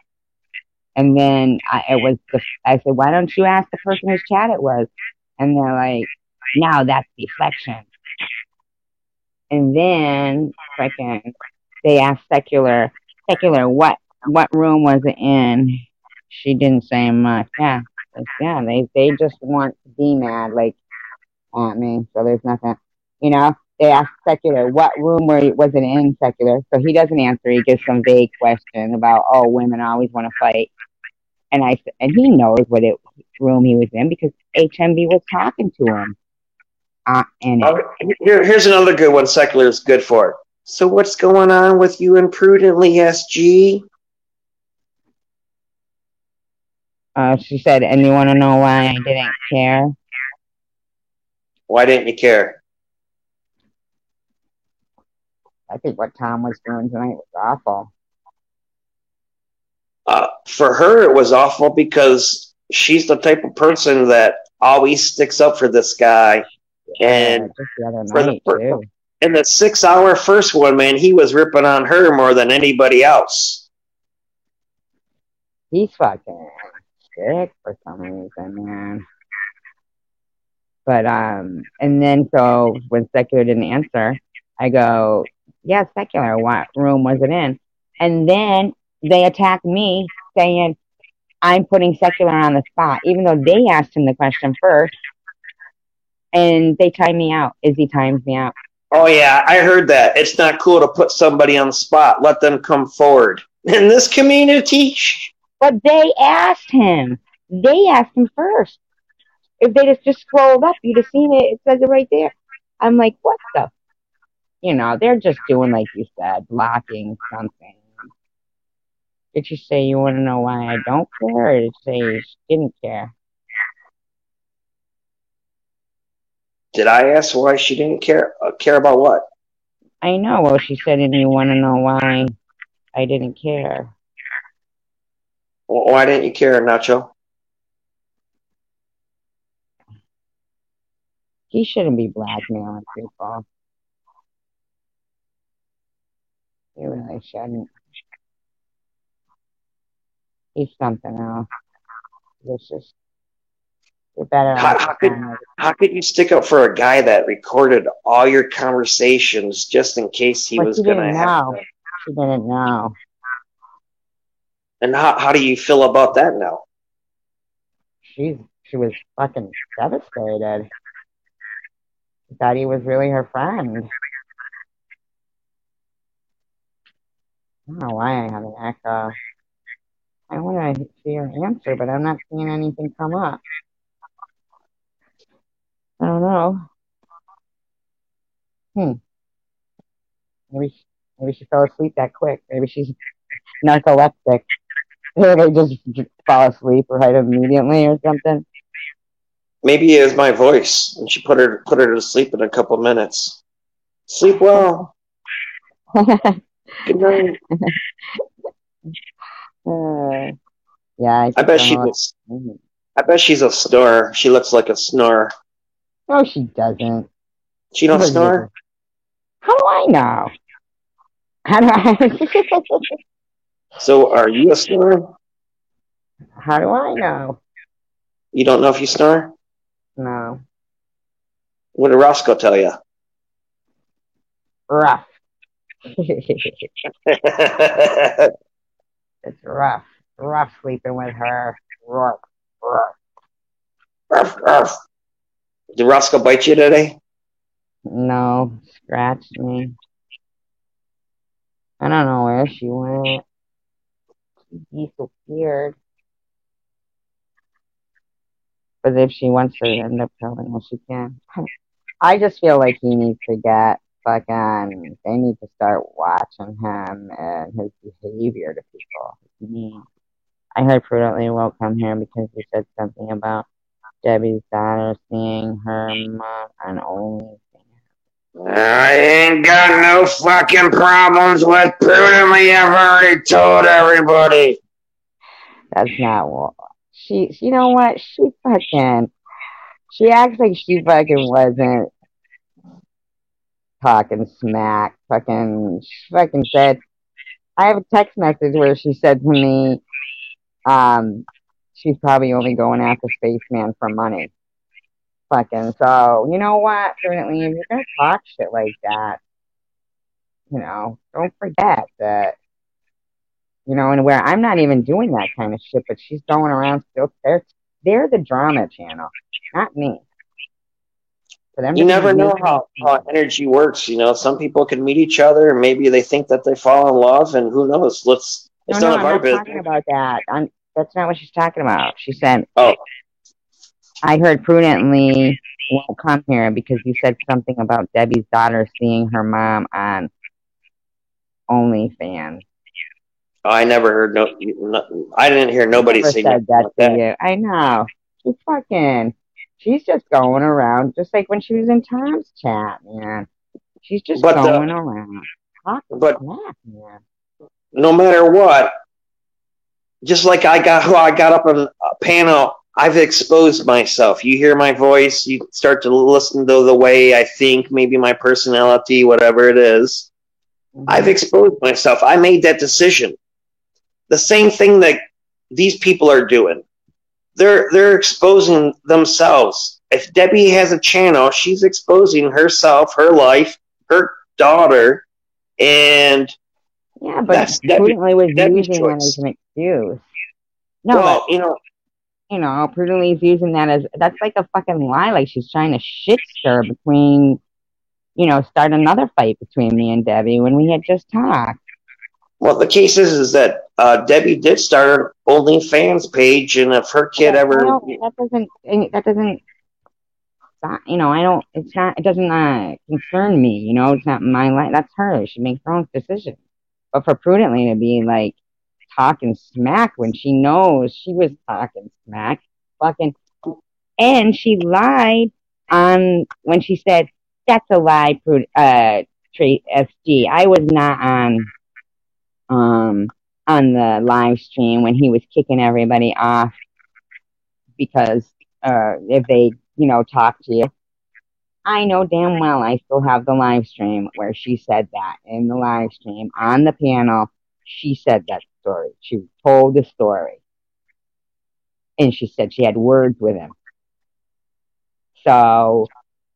And then I said, why don't you ask the person whose chat it was? And they're like, no, that's deflection. And then freaking they asked Secular, what room was it in? She didn't say much. Yeah. Yeah, they just want to be mad like at me. So there's nothing, you know. They asked Secular, what room was it in, Secular? So he doesn't answer. He gives some vague question about, oh, women always want to fight. And he knows what room he was in because HMB was talking to him. Here's another good one. Secular is good for. So what's going on with you imprudently, SG? She said, and you want to know why I didn't care? Why didn't you care? I think what Tom was doing tonight was awful. For her, it was awful because she's the type of person that always sticks up for this guy. And just the other night, too. In the 6-hour first one, man, he was ripping on her more than anybody else. He's fucking sick for some reason, man. But and then so when Secular didn't answer, I go, yeah, Secular, what room was it in? And then they attacked me saying I'm putting Secular on the spot, even though they asked him the question first. And they time me out. Izzy times me out. Oh, yeah, I heard that. It's not cool to put somebody on the spot. Let them come forward. In this community. But they asked him. They asked him first. If they just scrolled up, you'd have seen it. It says it right there. I'm like, what the? You know, they're just doing, like you said, blocking something. Did you say you want to know why I don't care, or did you say you didn't care? Did I ask why she didn't care? Care about what? I know. Well, she said, and you want to know why I didn't care. Well, why didn't you care, Nacho? He shouldn't be blackmailing people. He really shouldn't. He's something else. It's just, you're better off. How could you stick up for a guy that recorded all your conversations just in case he was going to have to? She didn't know. And how do you feel about that now? She was fucking devastated. She thought he was really her friend. I don't know why I have an echo. I want to see her answer, but I'm not seeing anything come up. I don't know. Maybe she fell asleep that quick. Maybe she's narcoleptic. They just fall asleep right immediately or something. Maybe it was my voice, and she put her to sleep in a couple minutes. Sleep well. Good night. Yeah, I bet she was. I bet she's a snorer. She looks like a snorer. No, she doesn't. She don't snore? How do I know? How do I? So, are you a snorer? How do I know? You don't know if you snore? No. What did Roscoe tell you? Rough. It's rough. Rough sleeping with her. Rough. Did Roscoe bite you today? No, scratched me. I don't know where she went. She disappeared. But if she wants to end up killing her, she can. I just feel like he needs to get fucking. They need to start watching him and his behavior to people. I heard Prudently Woke come here because he said something about Debbie's daughter seeing her mom on OnlyFans. I ain't got no fucking problems with Prudently. I've already told everybody. That's not what she. You know what? She acts like she fucking wasn't talking smack. She fucking said. I have a text message where she said to me, she's probably only going after Spaceman for money. fucking, so, you know what, Prudently, if you're gonna talk shit like that, don't forget that, and where I'm not even doing that kind of shit, but she's going around still, they're the drama channel, not me. You never know how energy works. Some people can meet each other and maybe they think that they fall in love, and who knows? It's none of our business. I'm not talking about that. That's not what she's talking about. She said, "Oh, I heard Prudently won't come here because you said something about Debbie's daughter seeing her mom on OnlyFans." I never heard I didn't hear nobody say that to you. I know. She's just going around, just like when she was in Tom's chat, man. She's just going around talking crap, man. No matter what, just like I got up on a panel, I've exposed myself. You hear my voice, you start to listen to the way I think, maybe my personality, whatever it is. Mm-hmm. I've exposed myself. I made that decision. The same thing that these people are doing. They're exposing themselves. If Debbie has a channel, she's exposing herself, her life, her daughter, and yeah, but Prudently was using that as an excuse. No, well, Prudently is using that as, that's like a fucking lie. Like she's trying to shit stir between, start another fight between me and Debbie when we had just talked. Well, the case is that Debbie did start an OnlyFans page, and if her kid ever, that doesn't. It doesn't concern me. It's not my life. That's her. She makes her own decision. But for Prudently to be like talking smack when she knows she was talking smack, and she lied on when she said that's a lie. Trait SG. I was not on the live stream when he was kicking everybody off because if they talk to you. I know damn well I still have the live stream where she said that in the live stream on the panel. She said that story. She told the story, and she said she had words with him. So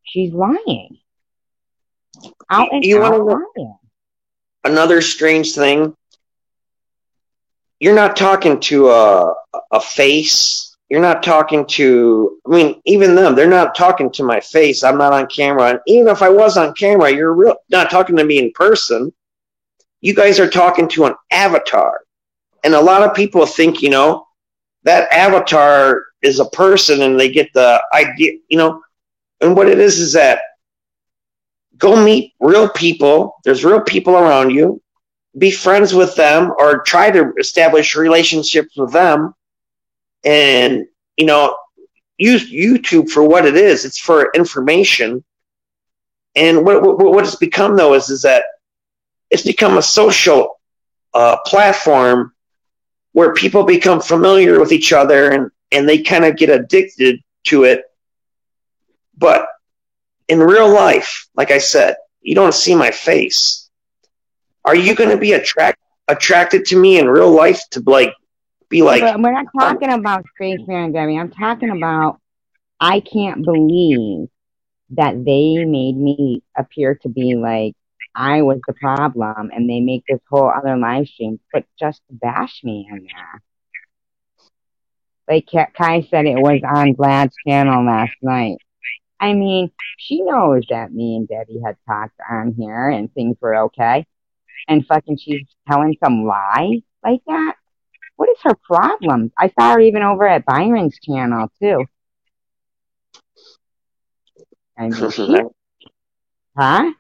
she's lying. You want to know another strange thing? You're not talking to a face. You're not talking to, even them, they're not talking to my face. I'm not on camera. And even if I was on camera, you're not talking to me in person. You guys are talking to an avatar. And a lot of people think, that avatar is a person and they get the idea, and what it is that go meet real people. There's real people around you. Be friends with them or try to establish relationships with them. And, use YouTube for what it is. It's for information. And what it's become, though, is that it's become a social platform where people become familiar with each other and they kind of get addicted to it. But in real life, like I said, you don't see my face. Are you going to be attracted to me in real life to be like? But we're not talking about Straight Fair, Debbie. I'm talking about I can't believe that they made me appear to be like I was the problem, and they make this whole other live stream, but just to bash me in there. Like Kai said, it was on Vlad's channel last night. She knows that me and Debbie had talked on here and things were okay. And she's telling some lie like that? What is her problem? I saw her even over at Byron's channel, too. Huh?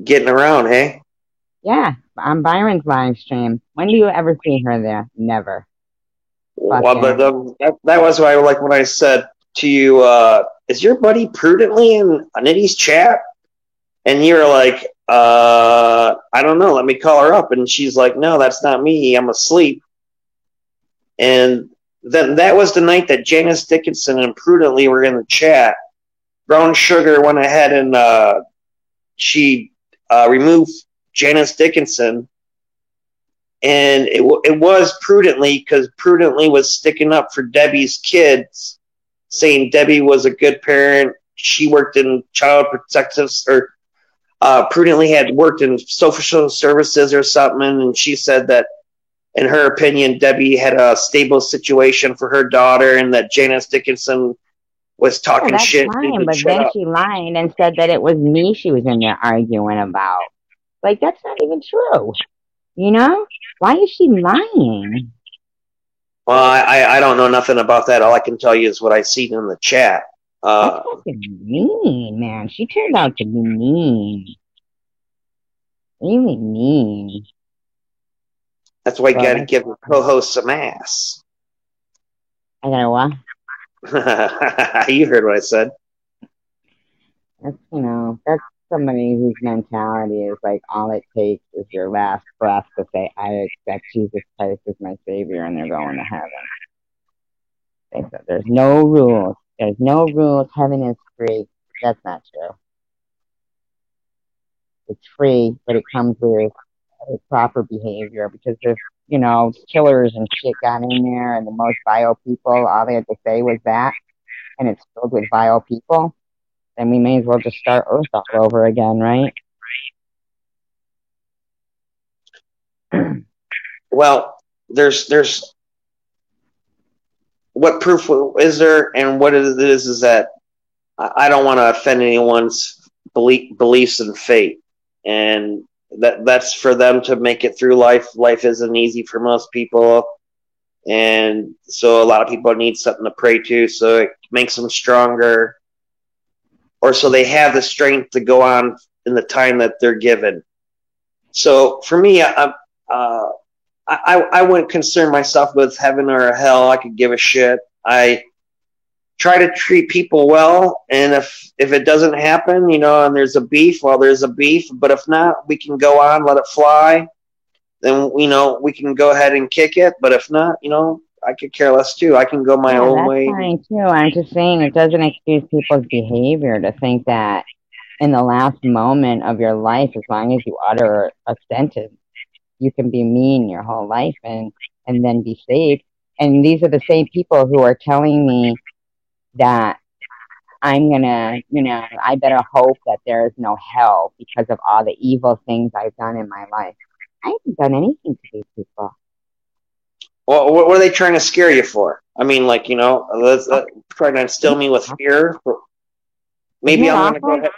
Getting around, hey? Yeah, on Byron's live stream. When do you ever see her there? Never. Well, but that was why, like when I said to you, is your buddy Prudently in Nitty's chat? And you're like, I don't know, let me call her up. And she's like, no, that's not me, I'm asleep. And then that was the night that Janice Dickinson and Prudently were in the chat. Brown Sugar went ahead and she removed Janice Dickinson. And it was Prudently because Prudently was sticking up for Debbie's kids saying Debbie was a good parent. She worked in child protective or prudently had worked in social services or something, and she said that in her opinion, Debbie had a stable situation for her daughter, and that Janice Dickinson was talking that's shit. fine, but Shut then up. she lied and said that it was me she was in there arguing about. Like, that's not even true. You know? Why is she lying? Well, I don't know nothing about that. All I can tell you is what I seen in the chat. That's fucking mean, man. She turned out to be mean. Really mean. That's why you got to give the co-host some ass. I gotta what? You heard what I said. That's, that's somebody whose mentality is like, all it takes is your last breath to say, I accept Jesus Christ as my Savior, and they're going to heaven. They said, there's no rules. There's no rules. Heaven is free. That's not true. It's free, but it comes with proper behavior, because if, killers and shit got in there and the most vile people, all they had to say was that, and it's filled with vile people, then we may as well just start Earth all over again, right? Well, there's what proof is there, and what it is that I don't want to offend anyone's beliefs and faith, and that's for them to make it through life. Life isn't easy for most people, and so a lot of people need something to pray to, so it makes them stronger, or so they have the strength to go on in the time that they're given. So for me, I wouldn't concern myself with heaven or hell. I could give a shit. I try to treat people well, and if it doesn't happen, and there's a beef, well, there's a beef. But if not, we can go on, let it fly. Then we can go ahead and kick it. But if not, I could care less too. I can go my own way. That's fine too. I'm just saying it doesn't excuse people's behavior to think that in the last moment of your life, as long as you utter a sentence, you can be mean your whole life and then be saved. And these are the same people who are telling me that I'm gonna, I better hope that there is no hell because of all the evil things I've done in my life. I haven't done anything to these people. Well, what are they trying to scare you for? I mean, like, trying to instill me with fear. Maybe I'm going to go ahead.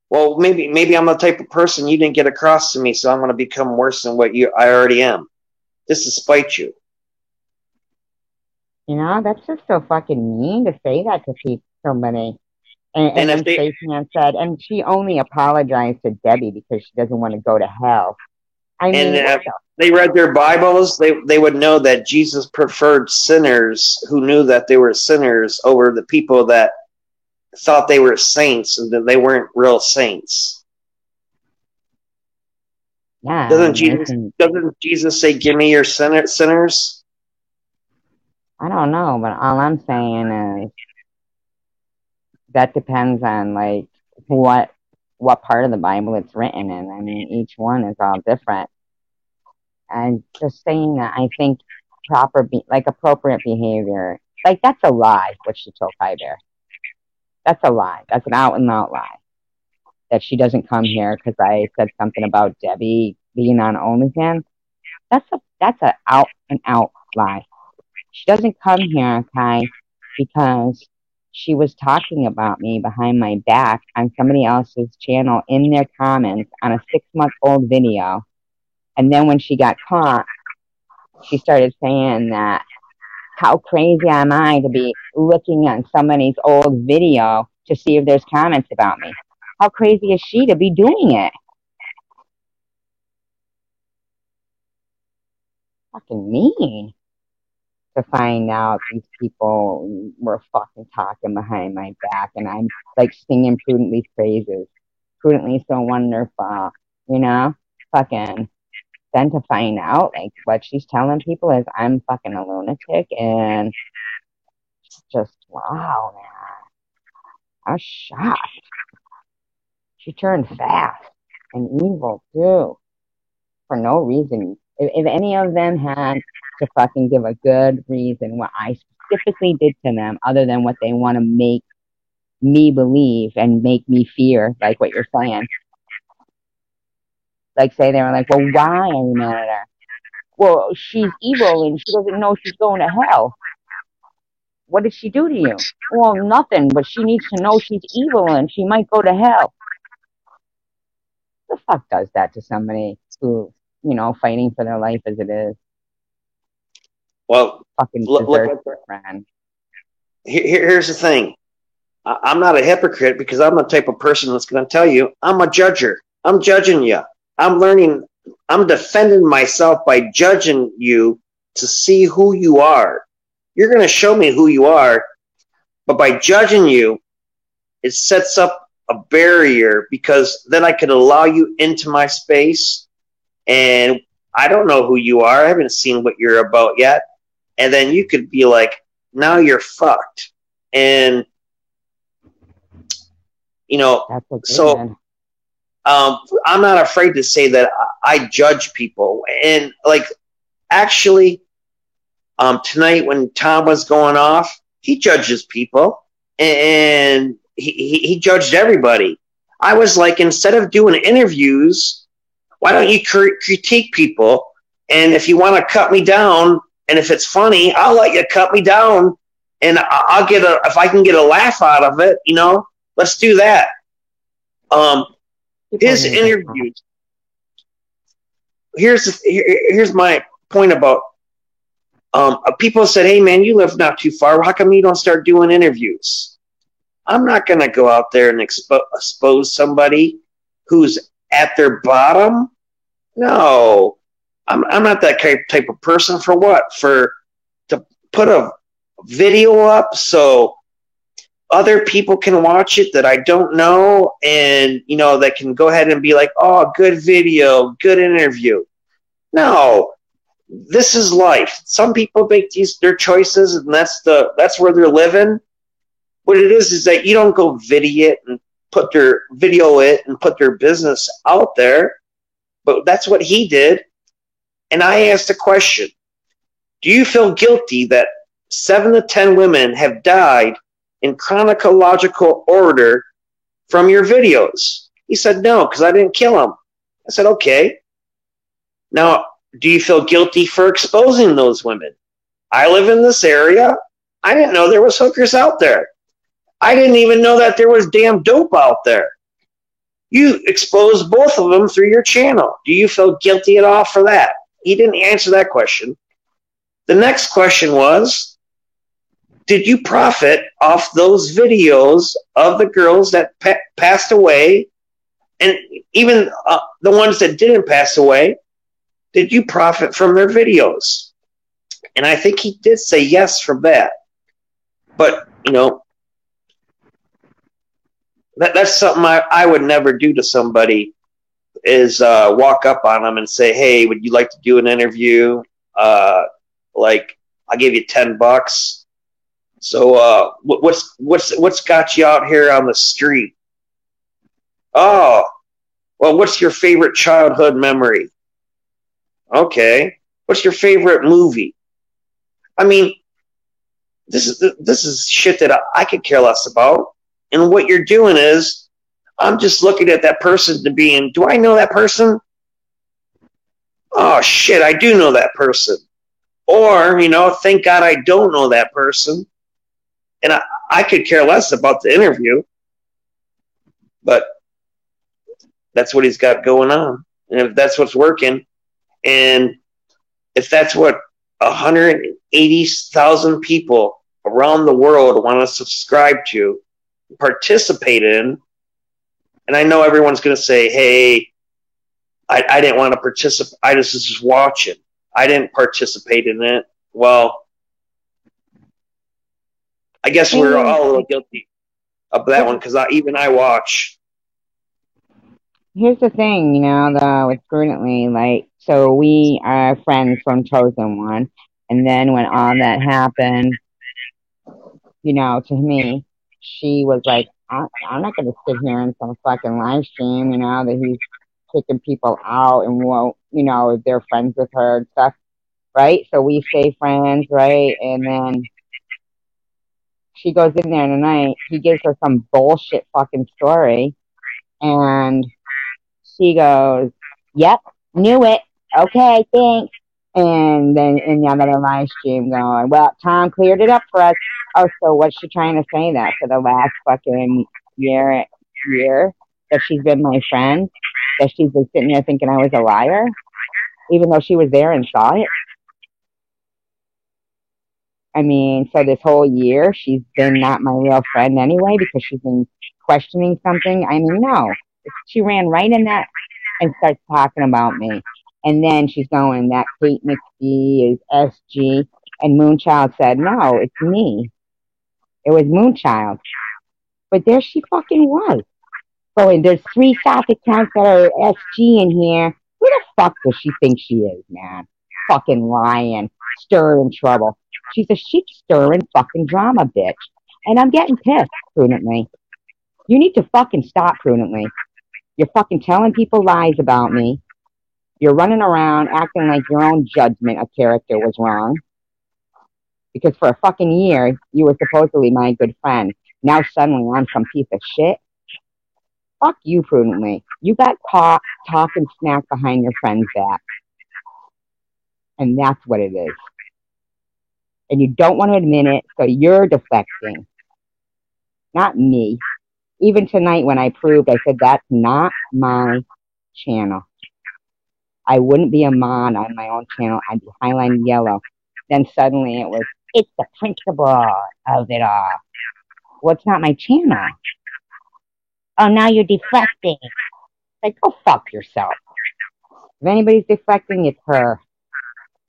Well, maybe I'm the type of person you didn't get across to me, so I'm going to become worse than what I already am, just to spite you. That's just so fucking mean to say that to somebody. And then Stacey said, and she only apologized to Debbie because she doesn't want to go to hell. I mean, if they read their Bibles, they would know that Jesus preferred sinners who knew that they were sinners over the people that thought they were saints and that they weren't real saints. Yeah. Doesn't Jesus say, "Give me your sinners"? I don't know, but all I'm saying is that depends on like what part of the Bible it's written in. I mean, each one is all different. And just saying that, I think appropriate behavior, like that's a lie, what she told Kai Bear. That's a lie. That's an out and out lie. That she doesn't come here because I said something about Debbie being on OnlyFans. That's a out and out lie. She doesn't come here, Kai, because she was talking about me behind my back on somebody else's channel in their comments on a 6-month-old video. And then when she got caught, she started saying that, how crazy am I to be looking at somebody's old video to see if there's comments about me? How crazy is she to be doing it? Fucking mean. To find out these people were fucking talking behind my back, and I'm like singing Prudently's praises. Prudently so wonderful, fucking. Then to find out like what she's telling people is I'm fucking a lunatic, and just wow, man. I was shocked. She turned fast and evil too, for no reason If any of them had to fucking give a good reason what I specifically did to them, other than what they want to make me believe and make me fear, like what you're saying. Like, say they were like, well, why are you mad at her? Well, she's evil and she doesn't know she's going to hell. What did she do to you? Well, nothing, but she needs to know she's evil and she might go to hell. The fuck does that to somebody who, you know, fighting for their life as it is? Well, Fucking look deserves it, man. Here's the thing. I'm not a hypocrite because I'm the type of person that's going to tell you I'm a judger. I'm judging you. I'm learning. I'm defending myself by judging you to see who you are. You're going to show me who you are, but by judging you, it sets up a barrier because then I could allow you into my space and I don't know who you are. I haven't seen what you're about yet. And then you could be like, now you're fucked. And, you know, so I'm not afraid to say that I judge people. And, like, actually, tonight when Tom was going off, he judges people. And he judged everybody. I was like, instead of doing interviews, why don't you critique people? And if you want to cut me down, and if it's funny, I'll let you cut me down, and I'll get if I can get a laugh out of it, you know, let's do that. His interviews. Here's my point about. People said, "Hey man, you live not too far. How come you don't start doing interviews?" I'm not going to go out there and expose somebody who's at their bottom. No, I'm not that type of person. For what? To put a video up so other people can watch it that I don't know, and you know that can go ahead and be like, "Oh, good video, good interview." No, this is life. Some people make their choices, and that's where they're living. What it is that you don't go video it and put their business out there. But that's what he did. And I asked a question. Do you feel guilty that 7 to 10 women have died in chronological order from your videos? He said, no, because I didn't kill them. I said, okay. Now, do you feel guilty for exposing those women? I live in this area. I didn't know there was hookers out there. I didn't even know that there was damn dope out there. You exposed both of them through your channel. Do you feel guilty at all for that? He didn't answer that question. The next question was, did you profit off those videos of the girls that passed away, and even the ones that didn't pass away? Did you profit from their videos? And I think he did say yes from that. But, you know, that's something I would never do to somebody, is walk up on them and say, hey, would you like to do an interview? Like, I'll give you $10. So what's got you out here on the street? Oh, well, what's your favorite childhood memory? Okay. What's your favorite movie? I mean, this is shit that I could care less about. And what you're doing is, I'm just looking at that person to being, do I know that person? Oh, shit, I do know that person. Or, you know, thank God I don't know that person. And I could care less about the interview. But that's what he's got going on. And if that's what's working, and if that's what 180,000 people around the world want to subscribe to, participate in, and I know everyone's going to say, hey, I didn't want to participate. I was just watching. I didn't participate in it. Well, I guess we're all a little guilty of that one, because even I watch. Here's the thing, you know, with Prudently, like, so we are friends from Chosen One, and then when all that happened, you know, to me, she was like, I'm not going to sit here in some fucking live stream, you know, that he's kicking people out and won't, if they're friends with her and stuff, right? So we stay friends, right? And then she goes in there tonight. He gives her some bullshit fucking story. And she goes, yep, knew it. Okay, thanks. And then in the other live stream going, well, Tom cleared it up for us. Oh, so what's she trying to say that for the last fucking year that she's been my friend? That she's been sitting there thinking I was a liar? Even though she was there and saw it? I mean, so this whole year she's been not my real friend anyway because she's been questioning something. I mean, no. She ran right in that and starts talking about me. And then she's going, that Kate McPhee is SG. And Moonchild said, no, it's me. It was Moonchild. But there she fucking was. So there's 3 South accounts that are SG in here. Who the fuck does she think she is, man? Fucking lying. Stirring trouble. She's a shit stirring fucking drama bitch. And I'm getting pissed, Prudently. You need to fucking stop, Prudently. You're fucking telling people lies about me. You're running around acting like your own judgment of character was wrong. Because for a fucking year, you were supposedly my good friend. Now suddenly I'm some piece of shit. Fuck you, Prudently. You got caught talking smack behind your friend's back. And that's what it is. And you don't want to admit it, so you're defecting. Not me. Even tonight when I proved, I said, that's not my channel. I wouldn't be a mod on my own channel. I'd be highlighted yellow. Then suddenly it was, it's the principle of it all. Well, it's not my channel. Oh, now you're deflecting. Like, go fuck yourself. If anybody's deflecting, it's her.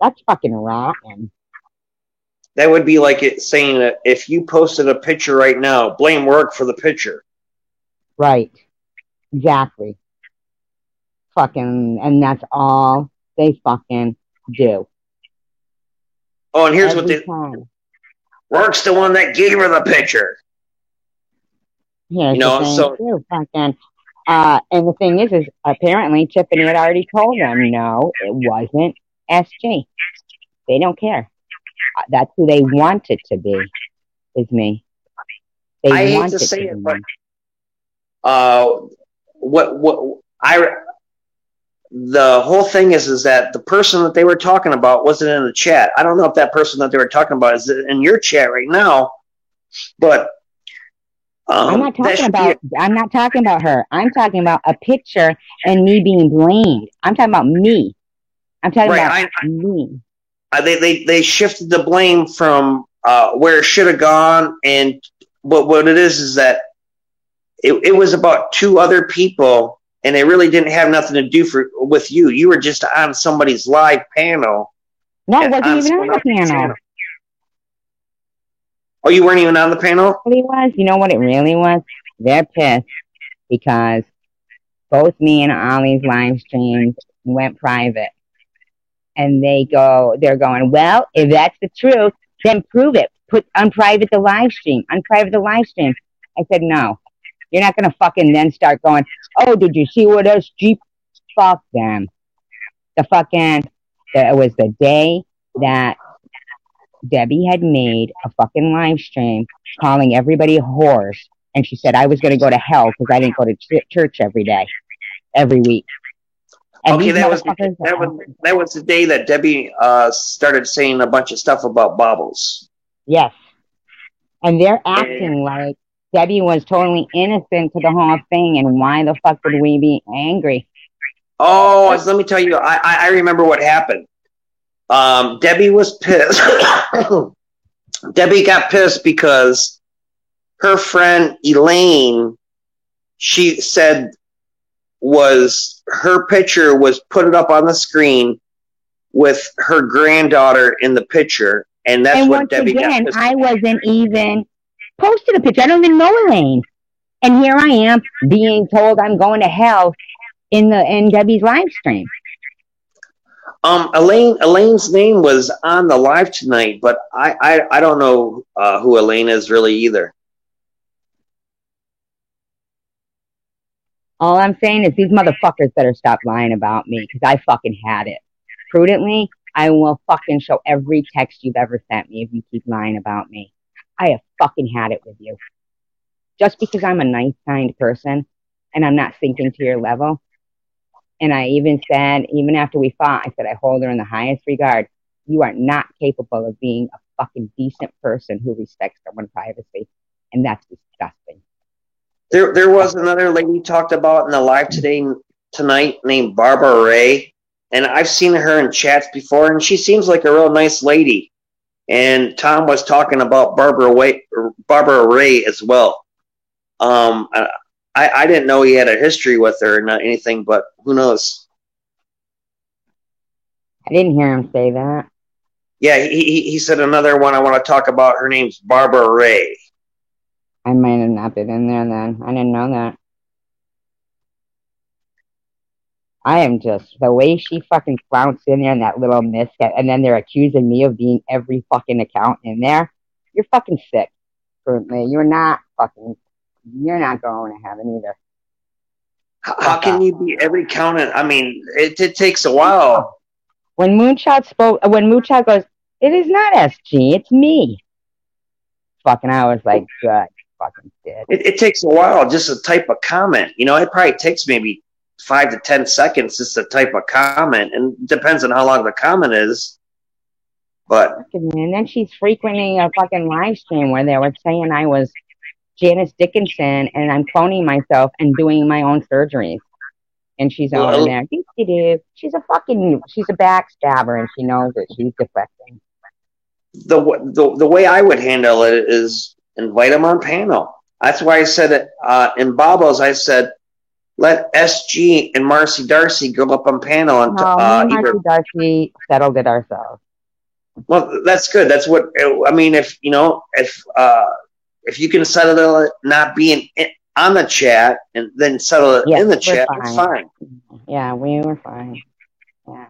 That's fucking rotten. That would be like it saying that if you posted a picture right now, blame work for the picture. Right. Exactly. Fucking, and that's all they fucking do. Oh, and here's every what they... Work's the one that gave her the picture. Here's the thing so... too, fucking... and the thing is apparently Tiffany had already told them, no, it wasn't SG. They don't care. That's who they want it to be, is me. They I hate to say it, but the whole thing is that the person that they were talking about wasn't in the chat. I don't know if that person that they were talking about is in your chat right now, but I'm not talking about her. I'm talking about a picture and me being blamed. I'm talking about me. I'm talking about me. They shifted the blame from where it should have gone, and what it is that it was about 2 other people, and they really didn't have nothing to do with you. You were just on somebody's live panel. No, I wasn't even on the panel. Oh, you weren't even on the panel? It really was. You know what it really was? They're pissed because both me and Ollie's live streams went private. And they're going, well, if that's the truth, then prove it. Unprivate the live stream. Unprivate the live stream. I said, no. You're not going to fucking then start going, oh, did you see what SG? Fuck them. It was the day that Debbie had made a fucking live stream calling everybody whores. And she said I was going to go to hell because I didn't go to church every week. And okay, that was the day that Debbie started saying a bunch of stuff about Bobbles. Yes. And they're acting like Debbie was totally innocent to the whole thing, and why the fuck would we be angry? Oh, let me tell you, I remember what happened. Debbie was pissed. Debbie got pissed because her friend Elaine, she said her picture was put up on the screen with her granddaughter in the picture, and that's what Debbie got pissed. I wasn't even posted a picture. I don't even know Elaine, and here I am being told I'm going to hell in Debbie's live stream. Elaine's name was on the live tonight, but I don't know who Elaine is really either. All I'm saying is these motherfuckers better stop lying about me because I fucking had it. Prudently, I will fucking show every text you've ever sent me if you keep lying about me. I have fucking had it with you. Just because I'm a nice, kind person and I'm not sinking to your level. And I even said, even after we fought, I said, I hold her in the highest regard. You are not capable of being a fucking decent person who respects someone's privacy. And that's disgusting. There was another lady you talked about in the live tonight named Barbara Ray. And I've seen her in chats before, and she seems like a real nice lady. And Tom was talking about Barbara Ray as well. I didn't know he had a history with her, not anything, but who knows? I didn't hear him say that. Yeah, he said another one I want to talk about. Her name's Barbara Ray. I might have not been in there then. I didn't know that. I am just, the way she fucking flounced in there in that little misc, and then they're accusing me of being every fucking account in there. You're fucking sick, Currently. You're not going to heaven either. How can you be every countant? I mean, it takes a while. When Moonshot goes, it is not SG, it's me. Fucking, I was like, good. Fucking shit. It takes a while just to type a comment. You know, it probably takes maybe 5 to 10 seconds just to type a comment, and it depends on how long the comment is. But and then she's frequenting a fucking live stream where they were saying I was Janice Dickinson and I'm cloning myself and doing my own surgeries. And she's over there. She's a backstabber and she knows it. She's deflecting. The way I would handle it is invite them on panel. That's why I said it in Bobo's. I said, let SG and Marcy Darcy go up on panel. And Marcy Darcy settled it ourselves. Well, that's good. That's what I mean. If you can settle it not being on the chat and then settle it in the chat, it's fine. Yeah, we were fine. Yeah.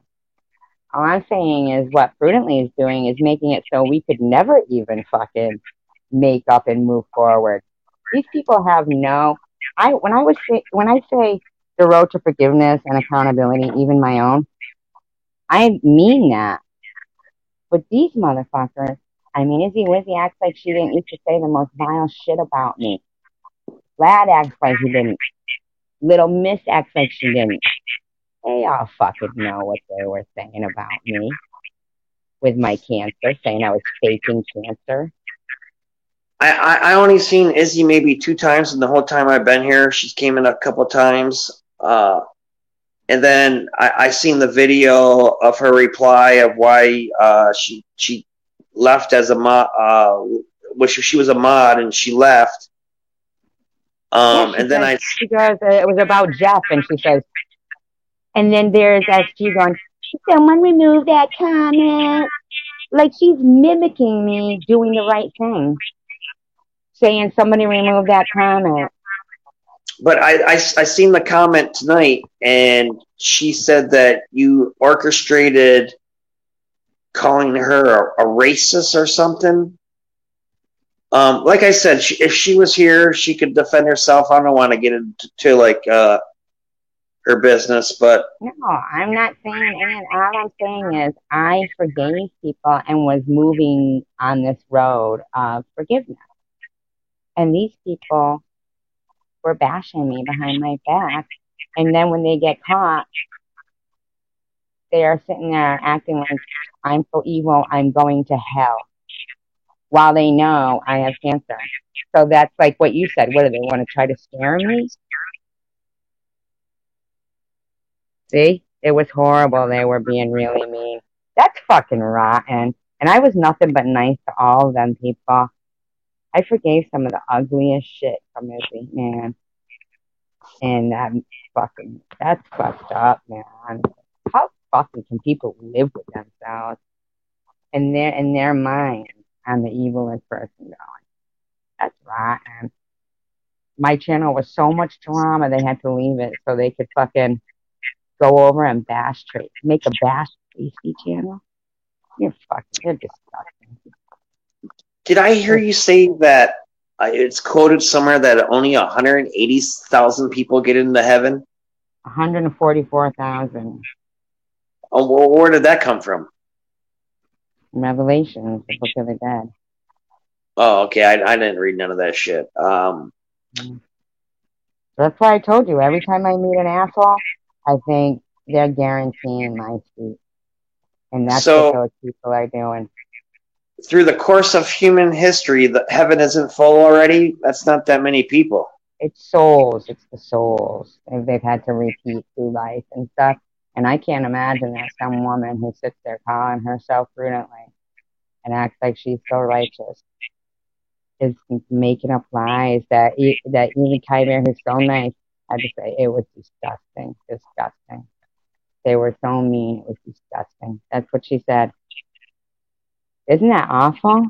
All I'm saying is what Prudently is doing is making it so we could never even fucking make up and move forward. These people have when I say the road to forgiveness and accountability, even my own, I mean that. But these motherfuckers, I mean, Izzy Wizzy acts like she didn't used to say the most vile shit about me. Lad acts like he didn't. Little Miss acts like she didn't. They all fucking know what they were saying about me with my cancer, saying I was faking cancer. I only seen Izzy maybe 2 times in the whole time I've been here. She's came in a couple times. And then I seen the video of her reply of why she left as a mod. She was a mod and she left. And then she goes, it was about Jeff, and she says, and then there's SG going, someone remove that comment. Like she's mimicking me doing the right thing, saying somebody remove that comment. But I seen the comment tonight, and she said that you orchestrated calling her a racist or something. Like I said, if she was here, she could defend herself. I don't want to get into like her business, but no, I'm not saying. And all I'm saying is, I forgave people and was moving on this road of forgiveness, and these people were bashing me behind my back, and then when they get caught, they are sitting there acting like I'm so evil, I'm going to hell, while they know I have cancer. So that's like what you said. What do they want to try to scare me? See, it was horrible. They were being really mean. That's fucking rotten. And I was nothing but nice to all of them people. I forgave some of the ugliest shit from Izzy, man. And that's fucked up, man. How fucking can people live with themselves in their mind on the evilest person going? That's rotten. My channel was so much drama they had to leave it so they could fucking go over and make a bash Tracy channel. You're disgusting. Did I hear you say that it's quoted somewhere that only 180,000 people get into heaven. 144,000. Oh, well, where did that come from? Revelations, the Book of the Dead. Oh, okay. I didn't read none of that shit. That's why I told you, every time I meet an asshole, I think they're guaranteeing my seat. And that's what those people are doing. Through the course of human history, the heaven isn't full already. That's not that many people. It's souls. It's the souls. And they've had to repeat through life and stuff. And I can't imagine that some woman who sits there calling herself prudently and acts like she's so righteous is making up lies that even Kyber, who's so nice, had to say it was disgusting. Disgusting. They were so mean. It was disgusting. That's what she said. Isn't that awful?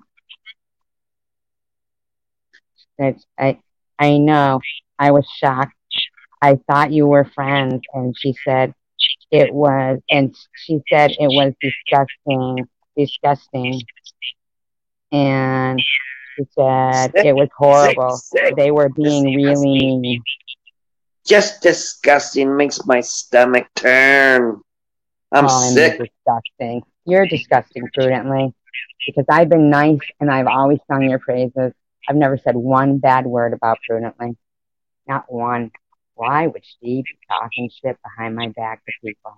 I know. I was shocked. I thought you were friends, and she said it was, and she said it was disgusting, and she said it was horrible. They were being really mean. Just disgusting makes my stomach turn. I'm sick. Disgusting. You're disgusting, prudently, because I've been nice and I've always sung your praises. I've never said one bad word about prudently. Not one. Why would she be talking shit behind my back to people?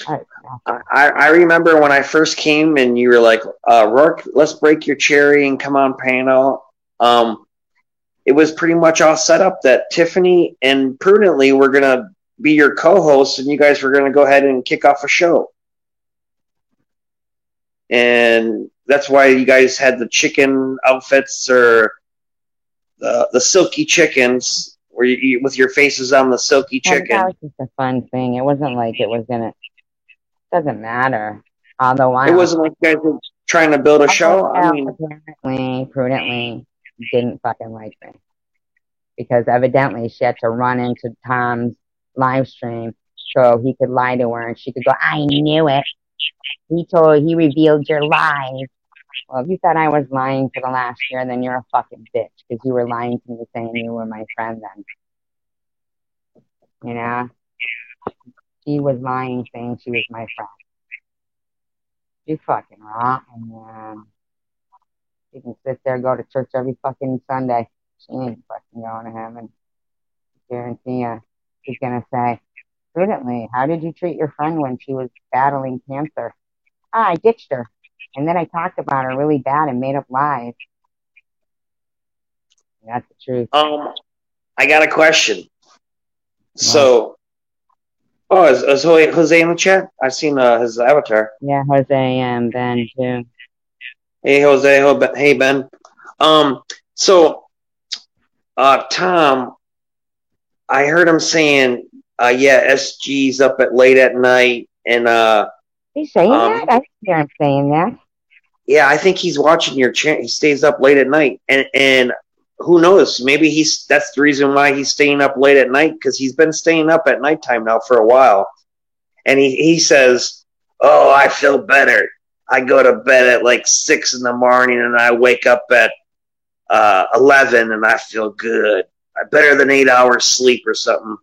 I remember when I first came and you were like, Rourke, let's break your cherry and come on panel. It was pretty much all set up that Tiffany and Prudently were going to be your co-hosts and you guys were going to go ahead and kick off a show. And that's why you guys had the chicken outfits or the silky chickens where you with your faces on the silky chicken. That was just a fun thing. It wasn't like it was gonna. Doesn't matter. Although it wasn't like you guys were trying to build a show. I mean, Prudently didn't fucking like me because evidently she had to run into Tom's live stream so he could lie to her and she could go, "I knew it. He revealed your lies." Well, if you thought I was lying for the last year, then you're a fucking bitch because you were lying to me saying you were my friend then. You know? She was lying saying she was my friend. She's fucking rotten, man. She can sit there, go to church every fucking Sunday. She ain't fucking going to heaven. I guarantee you. She's going to say, Prudently, how did you treat your friend when she was battling cancer? I ditched her. And then I talked about her really bad and made up lies. That's the truth. I got a question. Wow. So, is Jose in the chat? I've seen his avatar. Yeah, Jose and Ben too. Hey, Jose. Hey, Ben. So, Tom, I heard him saying, yeah, SG's up at late at night, and he's saying that? I hear him saying that. Yeah, I think he's watching your channel. He stays up late at night, and who knows? Maybe that's the reason why he's staying up late at night because he's been staying up at nighttime now for a while. And he says, "Oh, I feel better. I go to bed at like 6 in the morning, and I wake up at 11, and I feel good. Better than 8 hours sleep or something."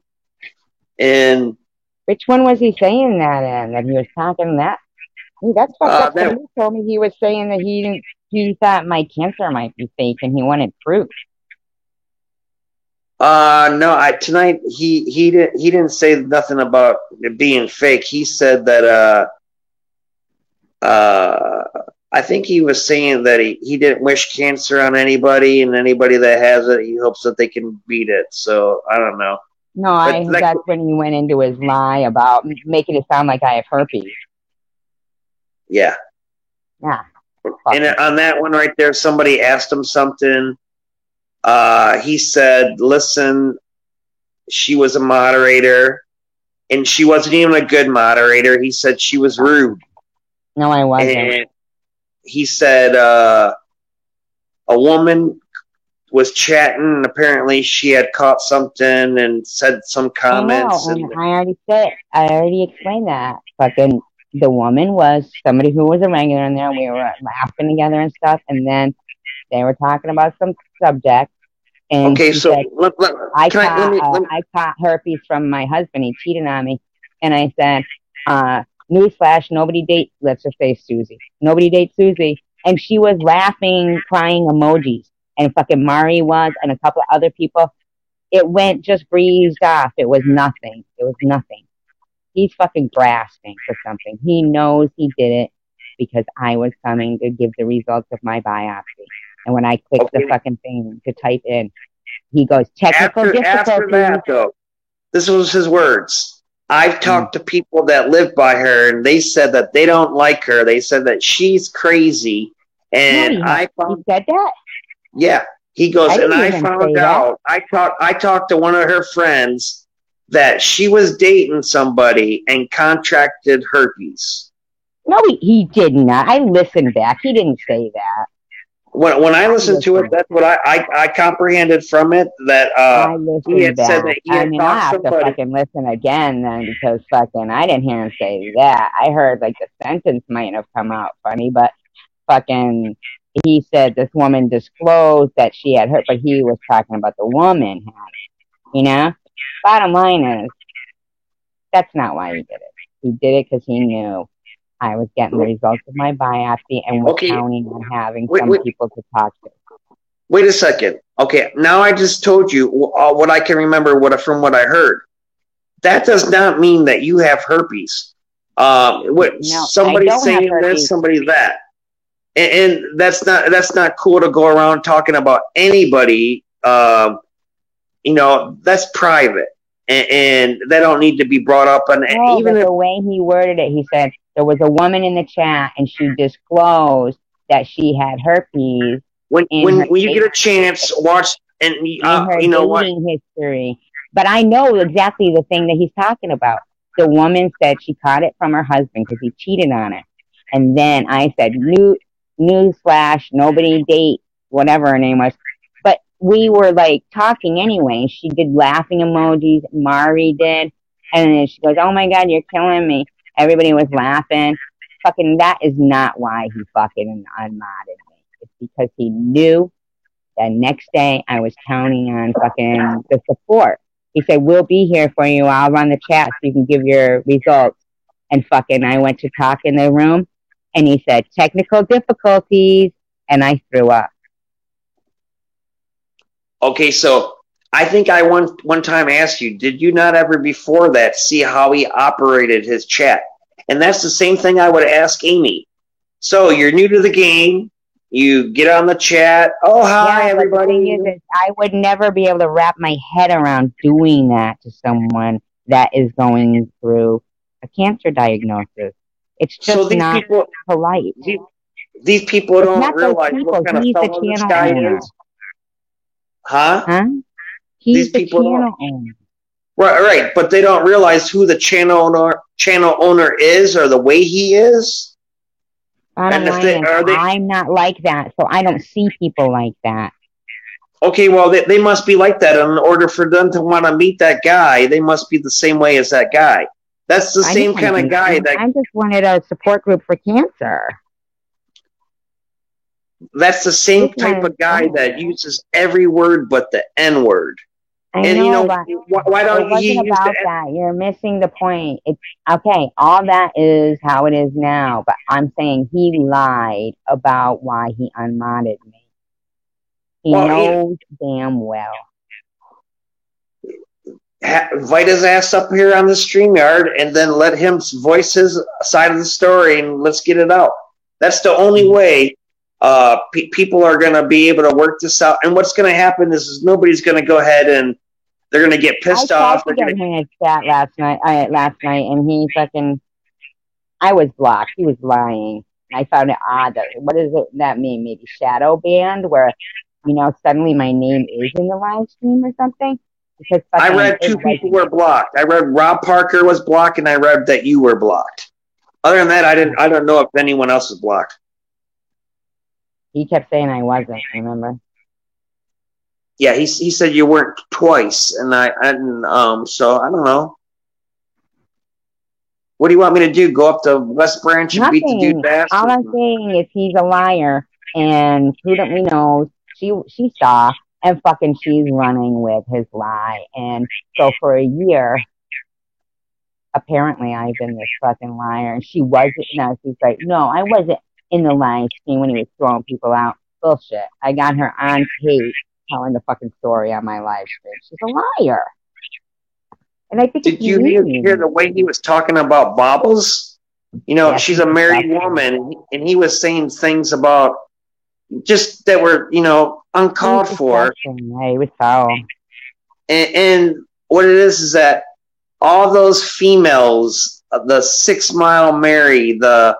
And which one was he saying that in? That he was talking that? Hey, that's fucked up. He told me he was saying that he thought my cancer might be fake and he wanted proof. No, tonight he didn't say nothing about it being fake. He said that I think he was saying that he didn't wish cancer on anybody, and anybody that has it, he hopes that they can beat it. So I don't know. No, that's when he went into his lie about making it sound like I have herpes. Yeah. Yeah. And on that one right there, somebody asked him something. He said, listen, she was a moderator, and she wasn't even a good moderator. He said she was rude. No, I wasn't. And he said a woman was chatting, and apparently she had caught something and said some comments. I already explained that. Fucking the woman was somebody who was a regular in there. We were laughing together and stuff, and then They were talking about some subject, and Okay, she so said, let I me. caught herpes from my husband. He cheated on me. And I said, newsflash, nobody dates, let's just say Susie. Nobody dates Susie. And she was laughing, crying emojis. And fucking Mari was, and a couple of other people. It went just breezed off. It was nothing. It was nothing. He's fucking grasping for something. He knows he did it because I was coming to give the results of my biopsy. And when I clicked the fucking thing to type in, he goes, technical difficulties. After that, though, this was his words. I've talked to people that live by her, and they said that they don't like her. They said that she's crazy. And he said that? Yeah. He goes, and I found out, I talked to one of her friends that she was dating somebody and contracted herpes. No, he did not. I listened back. He didn't say that. When I listened to it, that's what I comprehended from it. That he had back. said that he had I have to fucking listen again then, because fucking I didn't hear him say that. I heard like the sentence might have come out funny, but fucking he said this woman disclosed that she had hurt, but he was talking about the woman had it. You know? Bottom line is, that's not why he did it. He did it because he knew I was getting the results of my biopsy and was counting on having some people to talk to. Wait a second. Okay, now I just told you what I can remember from what I heard. That does not mean that you have herpes. Somebody saying this, somebody that. And that's not cool to go around talking about anybody. That's private, and they don't need to be brought up. Even the way he worded it, he said there was a woman in the chat, and she disclosed that she had herpes. When you get a chance, watch and you know what history. But I know exactly the thing that he's talking about. The woman said she caught it from her husband because he cheated on her, and then I said, newsflash, nobody date, whatever her name was. But we were like talking anyway. She did laughing emojis. Mari did. And then she goes, oh my God, you're killing me. Everybody was laughing. Fucking, that is not why he fucking unmodded me. It's because he knew that next day I was counting on fucking the support. He said, we'll be here for you. I'll run the chat so you can give your results. And fucking, I went to talk in the room. And he said, technical difficulties, and I threw up. Okay, so I think I one time asked you, did you not ever before that see how he operated his chat? And that's the same thing I would ask Amy. So you're new to the game. You get on the chat. Oh, hi, everybody. I would never be able to wrap my head around doing that to someone that is going through a cancer diagnosis. It's just not polite. These people don't realize what kind of fellow this guy is. Huh? He's the channel owner. Right, but they don't realize who the channel owner is or the way he is. I'm not like that, so I don't see people like that. Okay, well, they must be like that. In order for them to want to meet that guy, they must be the same way as that guy. That's the same kind of guy that... I just wanted a support group for cancer. That's the same type of guy that uses every word but the N word. I know, but why don't you use about that? You're missing the point. It's okay. All that is how it is now, but I'm saying he lied about why he unmodded me. He knows damn well. Invite his ass up here on the StreamYard and then let him voice his side of the story and let's get it out. That's the only way people are going to be able to work this out. And what's going to happen is nobody's going to go ahead and they're going to get pissed off. I tried to get him in chat last night, and he fucking... I was blocked. He was lying. I found it odd. What does that mean? Maybe shadow banned, where, suddenly my name is in the live stream or something? Because I read two people were blocked. I read Rob Parker was blocked, and I read that you were blocked. Other than that, I don't know if anyone else is blocked. He kept saying I wasn't, remember? Yeah, he said you weren't twice, and so I don't know. What do you want me to do? Go up to West Branch and beat the dude back? All I'm saying is he's a liar, and prudently knows she saw, and fucking she's running with his lie. And so for a year, apparently I've been this fucking liar. And she wasn't. No, she's like, no, I wasn't in the live scene when he was throwing people out. Bullshit. I got her on tape telling the fucking story on my live stream. She's a liar. And I think Did you hear the way he was talking about Bobbles? You know, she's a married woman, and he was saying things about just that were, you know, uncalled for. Yeah, he was foul. And what it is that all those females, the 6 Mile Mary, the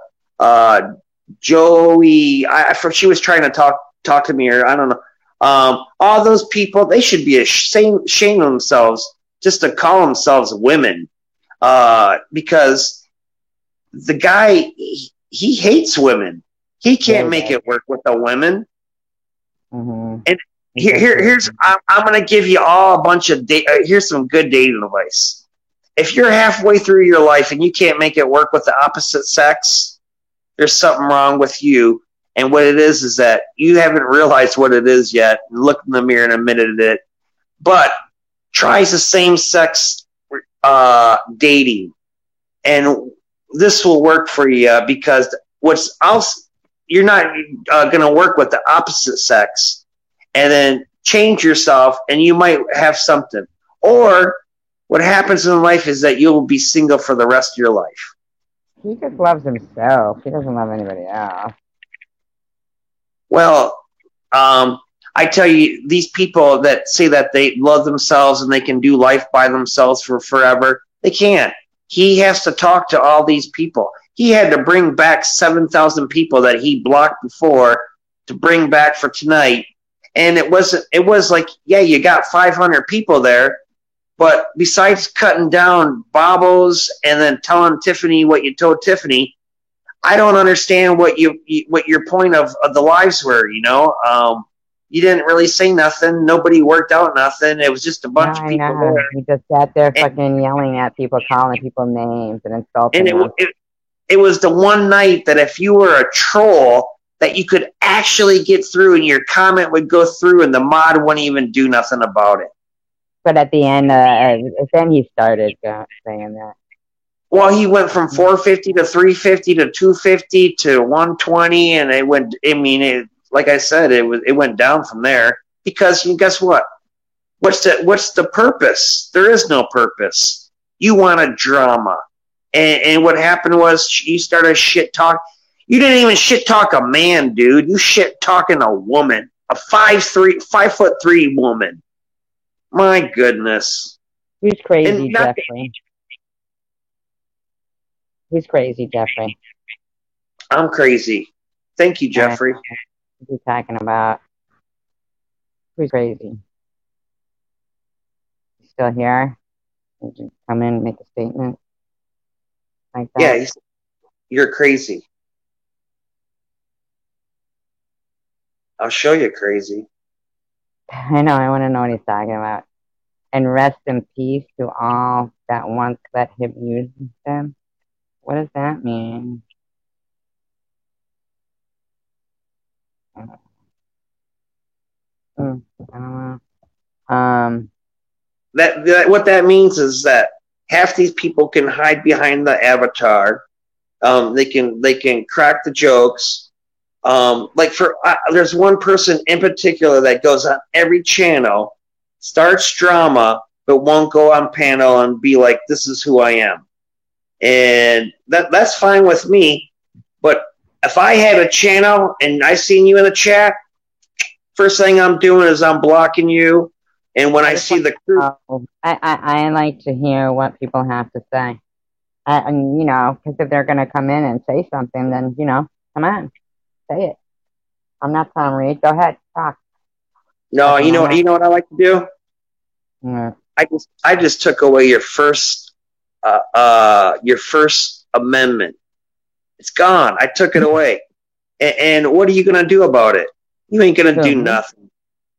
Joey, she was trying to talk to me, or I don't know. All those people, they should be ashamed of themselves just to call themselves women, because the guy, he hates women. He can't make it work with the women. Mm-hmm. And here's I'm going to give you all a bunch of here's some good dating advice. If you're halfway through your life and you can't make it work with the opposite sex, there's something wrong with you. And what it is that you haven't realized what it is yet. Look in the mirror and admitted it. But tries the same sex dating, and this will work for you, because what's else, you're not going to work with the opposite sex and then change yourself, and you might have something. Or what happens in life is that you'll be single for the rest of your life. He just loves himself. He doesn't love anybody else. Well, I tell you, these people that say that they love themselves and they can do life by themselves for forever, they can't. He has to talk to all these people. He had to bring back 7,000 people that he blocked before to bring back for tonight. And it was like, yeah, you got 500 people there, but besides cutting down Bobos and then telling Tiffany what you told Tiffany, I don't understand what your point of the lives were, you know? You didn't really say nothing. Nobody worked out nothing. It was just a bunch of people there. He just sat there fucking yelling at people, calling people names and insulting them. It was the one night that if you were a troll, that you could actually get through and your comment would go through and the mod wouldn't even do nothing about it. But at the end, then he started saying that. Well, he went from 450 to 350 to 250 to 120, and it went. I mean, like I said, it went down from there, because guess what? What's the purpose? There is no purpose. You want a drama, and what happened was you started shit talk. You didn't even shit talk a man, dude. You shit talking a woman, a 5'3" woman. My goodness. He's crazy, Jeffrey. He's crazy, Jeffrey. I'm crazy. Thank you, Jeffrey. What are you talking about? Who's crazy? You still here? You can come in and make a statement like that? Yeah, you're crazy. I'll show you crazy. I know. I want to know what he's talking about. And rest in peace to all that once let him use them. What does that mean? I don't know. That what that means is that half these people can hide behind the avatar. They can crack the jokes. There's one person in particular that goes on every channel, starts drama, but won't go on panel and be like, "This is who I am," and that's fine with me. But if I had a channel and I seen you in the chat, first thing I'm doing is I'm blocking you. And when I see the crew, I like to hear what people have to say. And you know, because if they're going to come in and say something, then you know, come on, say it. I'm not Tom Reed. Go ahead, talk. No, you know what I like to do. Mm. I just took away your first amendment. It's gone. I took it away. And what are you going to do about it? You ain't going to do nothing.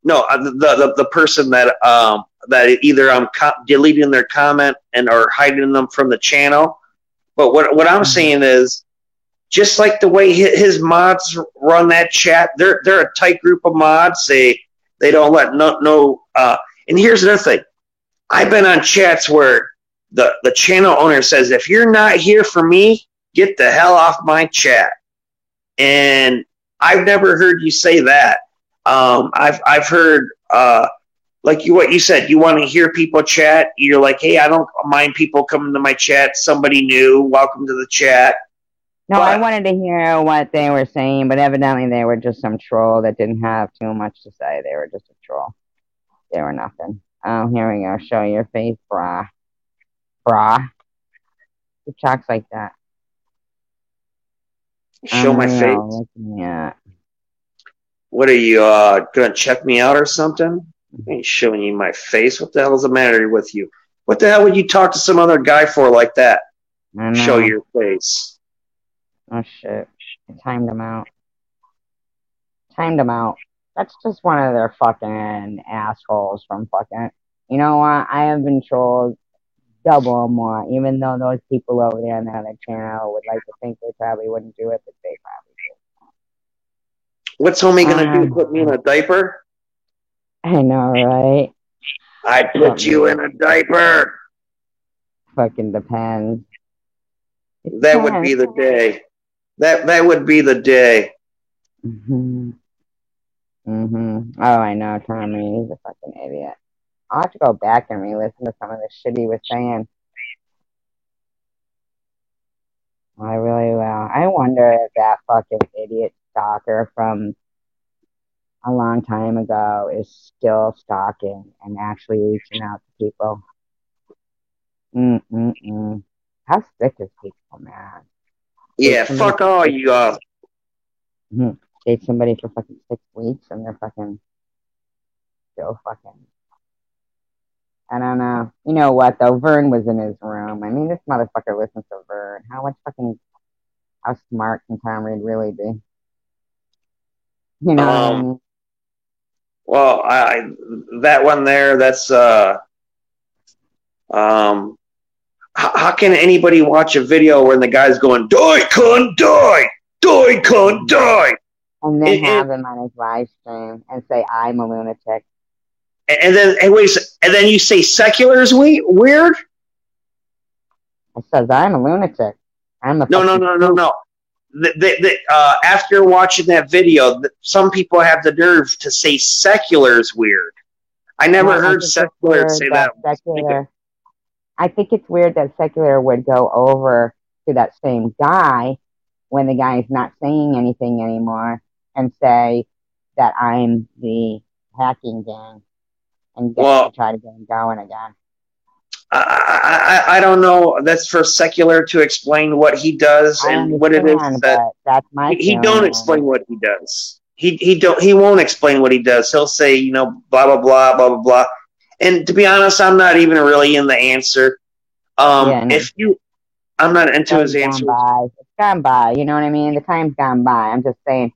No, the person that either I'm deleting their comment or hiding them from the channel. But what I'm saying is, just like the way his mods run that chat. They're a tight group of mods. They don't let no. And here's another thing. I've been on chats where the channel owner says, if you're not here for me, get the hell off my chat. And I've never heard you say that. I've heard like what you said. You want to hear people chat. You're like, hey, I don't mind people coming to my chat. Somebody new, welcome to the chat. No, I wanted to hear what they were saying, but evidently they were just some troll that didn't have too much to say. They were just a troll. They were nothing. Oh, here we go. Show your face, brah. Brah. Who talks like that? Show my face? Yeah. What are you, gonna check me out or something? I ain't showing you my face. What the hell is the matter with you? What the hell would you talk to some other guy for like that? Show your face. Oh, shit. I timed him out. That's just one of their fucking assholes from fucking... You know what? I have been trolled double more, even though those people over there on the other channel would like to think they probably wouldn't do it, but they probably do. What's homie gonna do? Put me in a diaper? I know, right? I'd put you in a diaper. Fucking depends. That would be the day. That would be the day. Oh, I know, Tommy. He's a fucking idiot. I'll have to go back and re-listen to some of the shit he was saying. I really will. I wonder if that fucking idiot stalker from a long time ago is still stalking and actually reaching out to people. How sick is people, man? Yeah, fuck all you Date somebody for fucking 6 weeks and they're fucking still fucking... I don't know. You know what, though? Vern was in his room. I mean, this motherfucker listens to Vern. How smart can Tom Reed really be? You know what I mean? Well, that one there, that's, how can anybody watch a video when the guy's going, die, cunt, die! Die, cunt, die! And then have him on his live stream and say, I'm a lunatic. And then you say secular is weird? It says, I'm a lunatic. No. After watching that video, some people have the nerve to say secular is weird. I never heard secular say that. I think it's weird that secular would go over to that same guy when the guy is not saying anything anymore and say that I'm the hacking gang and to try to get him going again. I don't know. That's for secular to explain what he does and what it is that that's my he don't explain what he does. He won't explain what he does. He'll say, blah blah blah blah blah blah. And to be honest, I'm not even really in the answer. I'm not into his answer. It's gone by. You know what I mean? The time's gone by. I'm just saying.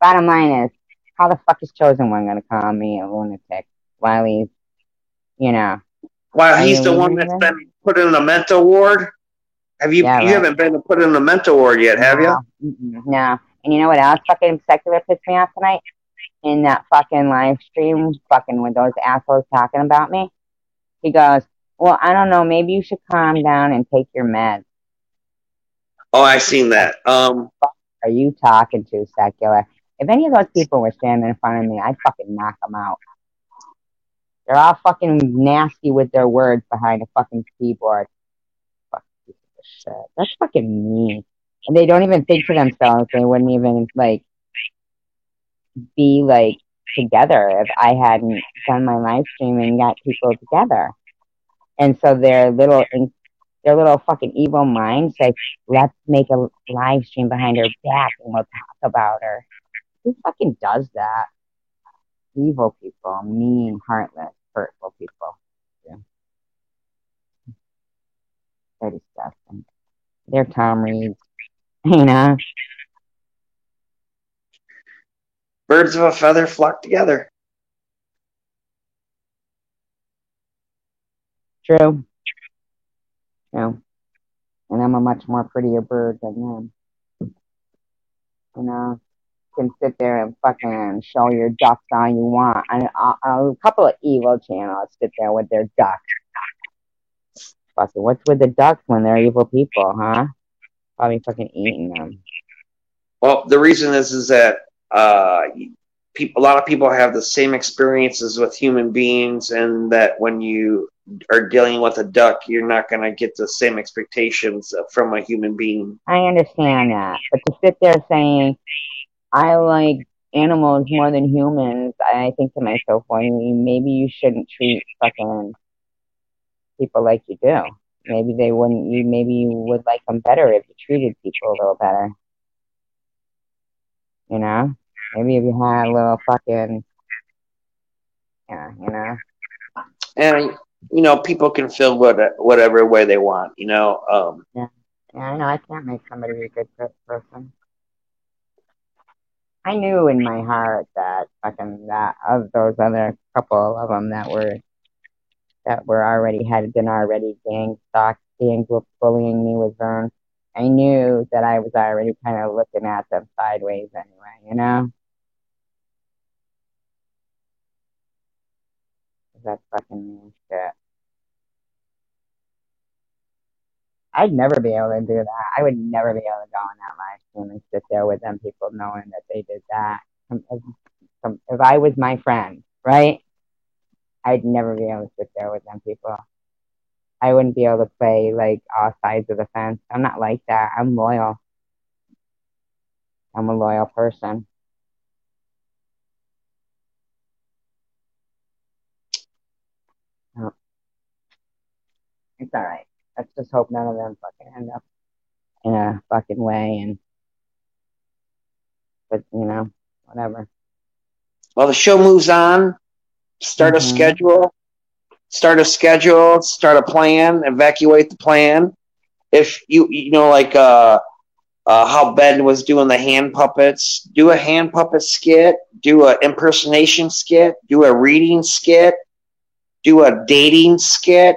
Bottom line is, how the fuck is Chosen One gonna call me a lunatic while he's, While he's the one that's been put in a mental ward? You haven't been put in a mental ward yet, have you? No. And you know what else fucking secular pissed me off tonight? In that fucking live stream, fucking with those assholes talking about me. He goes, well, I don't know, maybe you should calm down and take your meds. Oh, I've seen that. What are you talking to, secular? If any of those people were standing in front of me, I'd fucking knock them out. They're all fucking nasty with their words behind a fucking keyboard. Fuck piece of shit. That's fucking mean. And they don't even think to themselves. They wouldn't even, be, together if I hadn't done my live stream and got people together. And so their little fucking evil minds say, let's make a live stream behind her back and we'll talk about her. Who fucking does that? Evil people, mean, heartless, hurtful people. Yeah. They're disgusting. They're Tom Reed. Birds of a feather flock together. True. And I'm a much more prettier bird than them. You know, you can sit there and fucking show your ducks all you want. And a couple of evil channels sit there with their ducks. Fucking, what's with the ducks when they're evil people, huh? Probably fucking eating them. Well, the reason is that a lot of people have the same experiences with human beings, and that when you are dealing with a duck, you're not going to get the same expectations from a human being. I understand that, but to sit there saying I like animals more than humans, I think to myself, well, maybe you shouldn't treat fucking people like you do. Maybe they wouldn't. Maybe you would like them better if you treated people a little better. You know, maybe if you had a little fucking, yeah, you know. And you know, people can feel whatever way they want. You know. Yeah, I know. I can't make somebody be a good person. I knew in my heart that fucking that of those other couple of them that were already had been already gang bullying me with Vern. I knew that I was already kind of looking at them sideways anyway, you know? That's fucking shit. I'd never be able to do that. I would never be able to go on that live stream and sit there with them people knowing that they did that. If I was my friend, right? I'd never be able to sit there with them people. I wouldn't be able to play like all sides of the fence. I'm not like that. I'm loyal. I'm a loyal person. Oh, it's all right. Let's just hope none of them fucking end up in a fucking way. But you know, whatever. Well, the show moves on. Start a schedule. Start a plan. Evacuate the plan. If you know, like how Ben was doing the hand puppets, do a hand puppet skit, do an impersonation skit, do a reading skit, do a dating skit.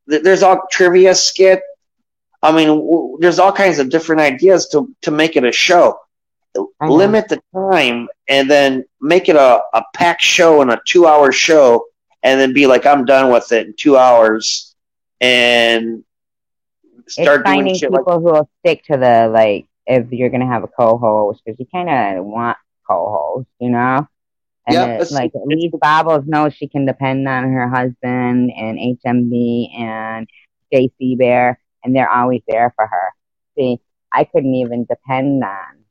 There's all trivia skit. I mean, there's all kinds of different ideas to make it a show. Limit the time and then make it a packed show and a 2-hour show, and then be like, I'm done with it in 2 hours, and start it's finding doing people who will stick to the like. If you're gonna have a co-host, because you kind of want co-host, you know. And yeah, like Elise Bobbles knows she can depend on her husband and HMB and JC Bear, and they're always there for her. See, I couldn't even depend on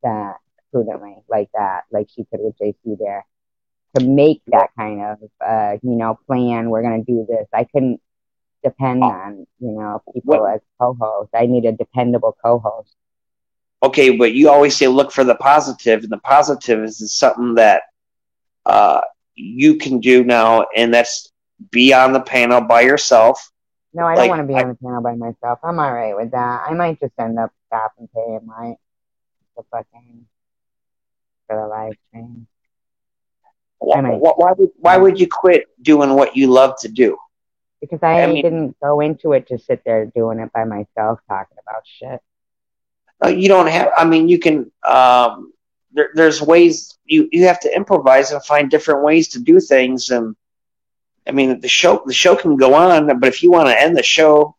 that prudently like that, like she could with JC Bear, to make that kind of plan. We're gonna do this. I couldn't depend on people as co-hosts. I need a dependable co-host. Okay, but you always say look for the positive, and the positive is something that you can do now, and that's be on the panel by yourself. No, I don't want to be on the panel by myself. I'm all right with that. I might just end up stopping paying the for the live stream. Why would you quit doing what you love to do? Because I didn't go into it to sit there doing it by myself, talking about shit. You don't have. I mean, you can. There's ways you have to improvise and find different ways to do things. And I mean, the show can go on, but if you want to end the show,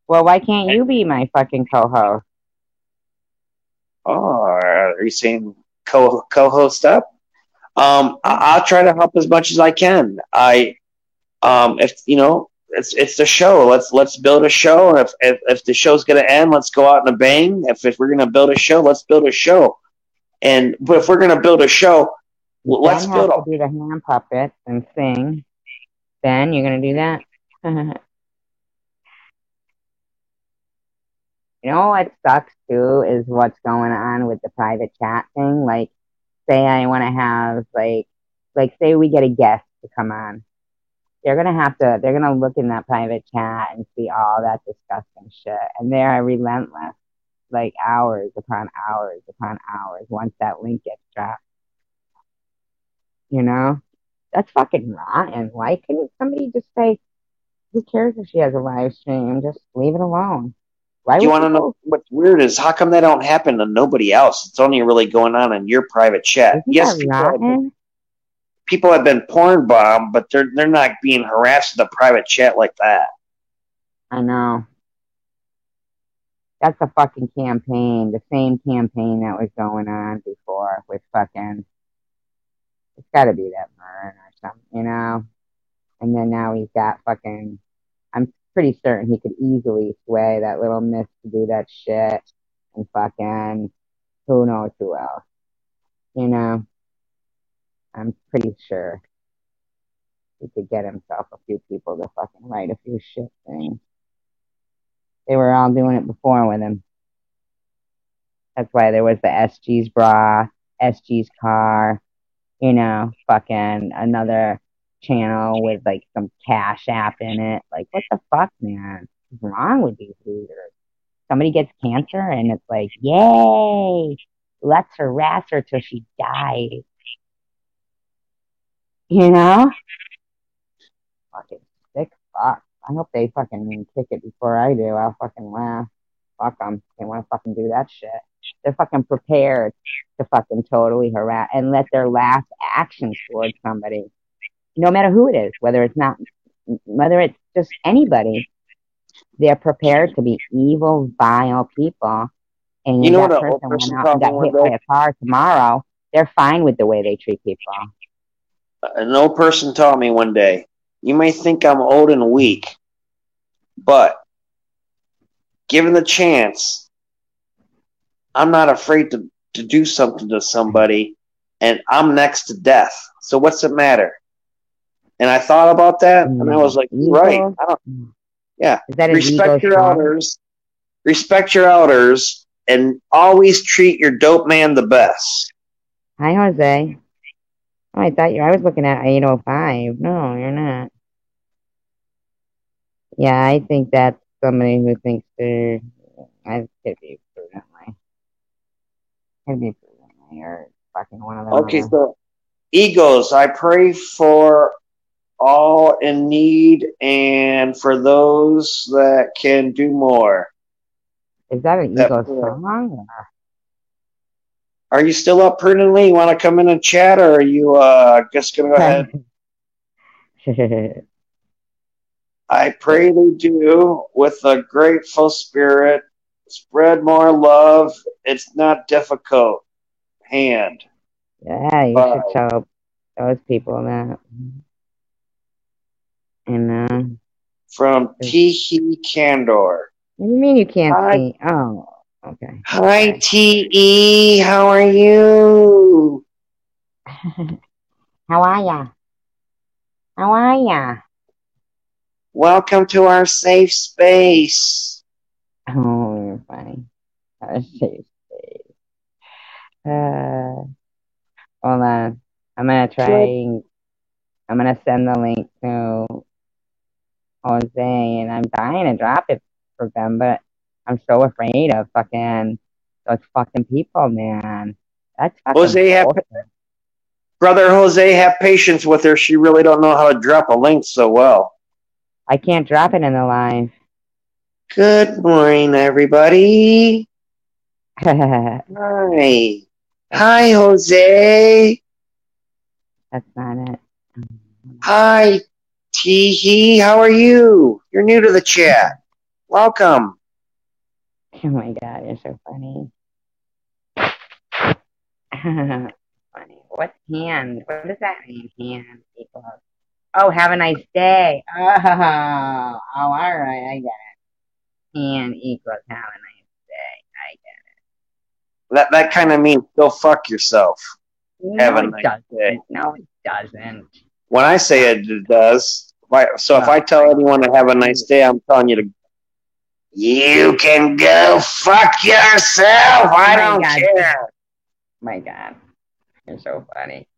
well, why can't you be my fucking co-host? Oh, are you saying co-host up? I'll try to help as much as I can. If you know, it's the show. Let's build a show. And if the show's gonna end, let's go out in a bang. If we're gonna build a show, let's build a show. But if we're gonna build a show, let's build. To do the hand puppets and sing. Ben, you're gonna do that? You know what sucks too is what's going on with the private chat thing. Like, say I want to have like say we get a guest to come on. They're gonna look in that private chat and see all that disgusting shit, and they're relentless, like hours upon hours upon hours. Once that link gets dropped, you know, that's fucking rotten. Why couldn't somebody just say, "Who cares if she has a live stream? Just leave it alone." Why You would want to know people? what's weird is how come that don't happen to nobody else? It's only really going on in your private chat. Isn't Yes, that rotten? people have been porn bombed, but they're not being harassed in the private chat like that. I know. That's a fucking campaign. The same campaign that was going on before with fucking. It's got to be that Murren or something, you know. And then now he's got fucking. I'm pretty certain he could easily sway that little miss to do that shit, and fucking who knows who else, you know. I'm pretty sure he could get himself a few people to fucking write a few shit things. They were all doing it before with him. That's why there was the SG's bra, SG's car, you know, fucking another channel with like some Cash App in it. Like, what the fuck, man? What's wrong with these losers? Somebody gets cancer and it's like, yay, let's harass her till she dies. You know? Fucking sick fuck. I hope they fucking kick it before I do. I'll fucking laugh. Fuck them. They want to fucking do that shit. They're fucking prepared to fucking totally harass and let their last actions towards somebody, no matter who it is, whether it's just anybody, they're prepared to be evil, vile people. And You know that what? person went out and got hit by a car tomorrow. They're fine with the way they treat people. An old person taught me one day. You may think I'm old and weak, but given the chance, I'm not afraid to do something to somebody, and I'm next to death. So what's it matter? And I thought about that, and I was like, you're right. Yeah. Is that Respect your elders. Respect your elders, and always treat your dope man the best. Hi, Jose. Oh, I was looking at 805. No, you're not. Yeah, I think that's somebody who thinks I could be prudently. Or fucking one of them. Okay, so egos, I pray for all in need and for those that can do more. Is that an ego song? Are you still up prudently? You want to come in and chat, or are you just going to go ahead? I pray they do with a grateful spirit. Spread more love. It's not difficult. Hand. Yeah, you should tell those people that. And from T.E. Candor. What do you mean you can't see? Oh, okay. Hi, T.E. How are you? How are ya? How are ya? Welcome to our safe space. Oh, you're funny. Our safe space. Hold on. I'm gonna send the link to Jose, and I'm dying to drop it for them, but I'm so afraid of fucking those fucking people, man. That's fucking Brother Jose, have patience with her. She really don't know how to drop a link so well. I can't drop it in the live. Good morning, everybody. Hi. Hi, Jose. That's not it. Hi, Teehee. How are you? You're new to the chat. Welcome. Oh my God, you're so funny. Funny. What's hand? What does that mean? Hand equals. Oh, have a nice day. Oh, all right, I get it. Hand equals have a nice day. I get it. That kind of means go fuck yourself. No, have a nice day. No, it doesn't. When I say it does. So if I tell anyone to have a nice day, I'm telling you to. You can go fuck yourself. I don't care. My God, you're so funny.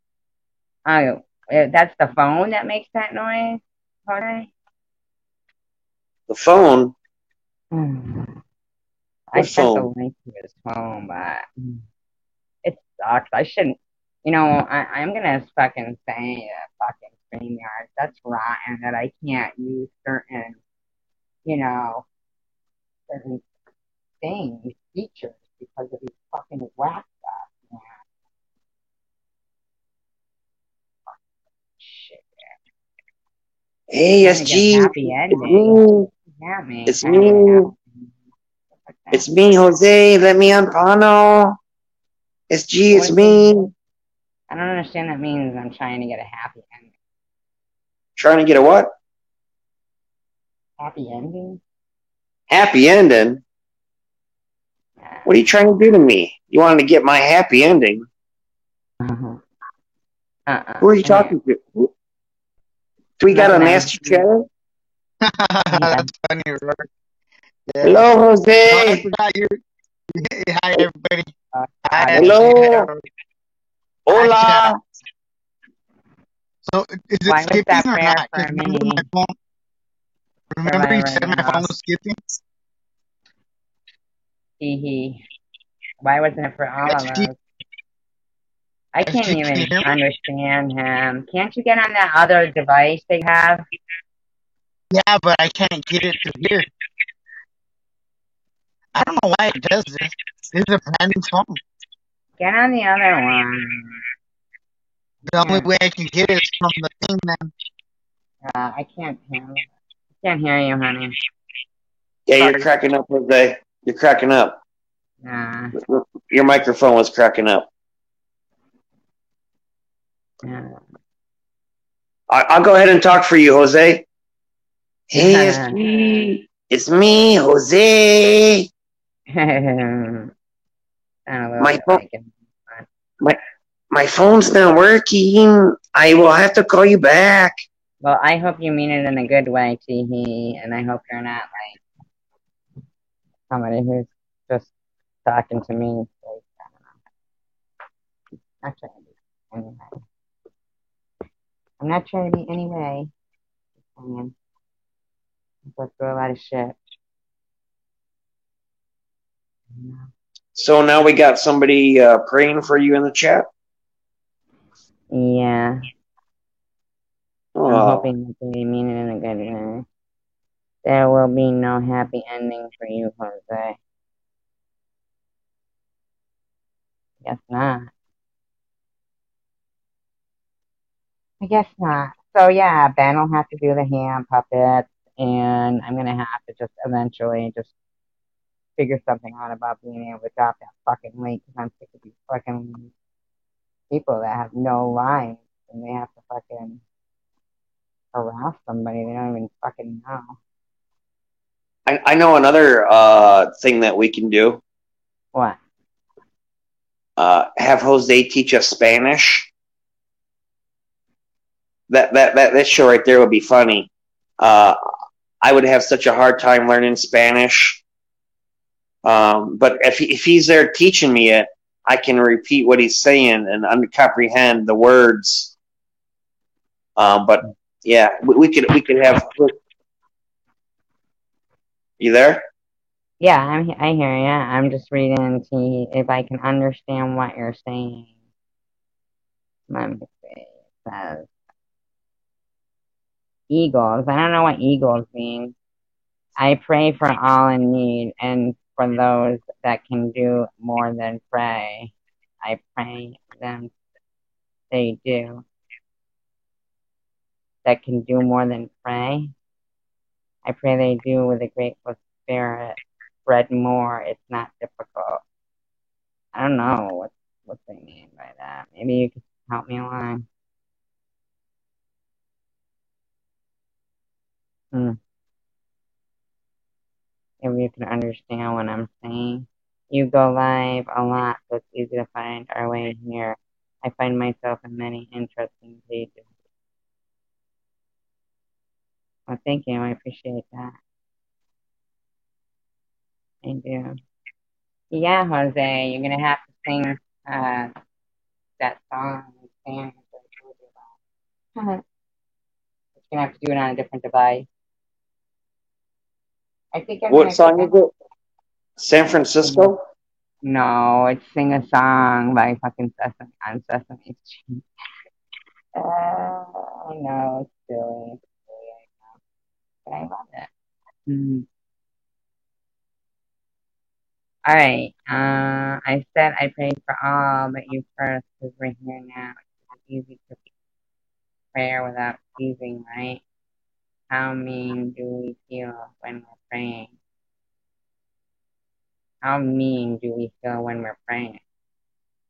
Oh, that's the phone that makes that noise, Jorge? The phone? I sent the link to his phone, but it sucks. I shouldn't, I'm going to fucking say fucking StreamYard. That's rotten that I can't use certain staying these features because of these fucking whack stuff. Yeah. Shit. Hey, Trying to get a SG. happy It's ending. me. Yeah, me. It's Trying to get a me. happy ending. It's me, Jose. Let me on Pano. SG, it's me. I don't understand that means I'm trying to get a happy ending. Trying to get a what? Happy ending? Happy ending? What are you trying to do to me? You wanted to get my happy ending? Uh-huh. Who are you talking to? Do we got a nasty chatter? That's funny, Robert. Yeah. Hello, Oh, I Jose. forgot you. Hi, everybody. Hi, Hello. Hola. Hi, so, is it Why was skipping that or prayer not? for Because remember me? my phone. Remember you said my phone was skipping. Hee hee. Why wasn't it for all of us? I can't Can even you hear me? understand him. Can't you get on that other device they have? Yeah, but I can't get it to here. I don't know why it does this. This is a brand new phone. Get on the other one. The only way I can get it is from the thing, man. I can't hear you. I can't hear you, honey. Yeah, you're cracking up, Jose. You're cracking up. Your microphone was cracking up. I'll go ahead and talk for you, Jose. Hey, it's me, Jose. My phone's not working. I will have to call you back. Well, I hope you mean it in a good way, Teehee, and I hope you're not like somebody who's just talking to me. Like, I don't know. Not trying to be anyway. I'm not trying to be anyway. I'm going through a lot of shit. So now we got somebody praying for you in the chat? Yeah. Oh. I'm hoping that they mean it in a good way. There will be no happy ending for you, Jose. Guess not. I guess not. So yeah, Ben will have to do the hand puppets, and I'm gonna have to just eventually just figure something out about being able to drop that fucking link because I'm sick of these fucking people that have no lines and they have to fucking harass somebody they don't even fucking know. I know another thing that we can do. What? Have Jose teach us Spanish. That show right there would be funny. I would have such a hard time learning Spanish. But if he's there teaching me it, I can repeat what he's saying and comprehend the words. But yeah, we could have. You there? Yeah, I hear you. I'm just reading to see if I can understand what you're saying. Let me see. It says eagles. I don't know what eagles mean. I pray for all in need and for those that can do more than pray. I pray them they do. That can do more than pray. I pray they do with a grateful spirit. Spread more. It's not difficult. I don't know what they mean by that. Maybe you could help me along. If you can understand what I'm saying. You go live a lot, so it's easy to find our way here. I find myself in many interesting pages. Well, thank you. I appreciate that. I do. Yeah, Jose, you're going to have to sing that song in Spanish. You're going to have to do it on a different device. I think what song is it? San Francisco? No, it's Sing a Song by fucking Sesame on Sesame Street. I know, it's silly. But I love it. All right. I said I prayed for all, but you first, because we're here now. It's easy to prayer without ceasing, right? How mean do we feel when we're praying? How mean do we feel when we're praying?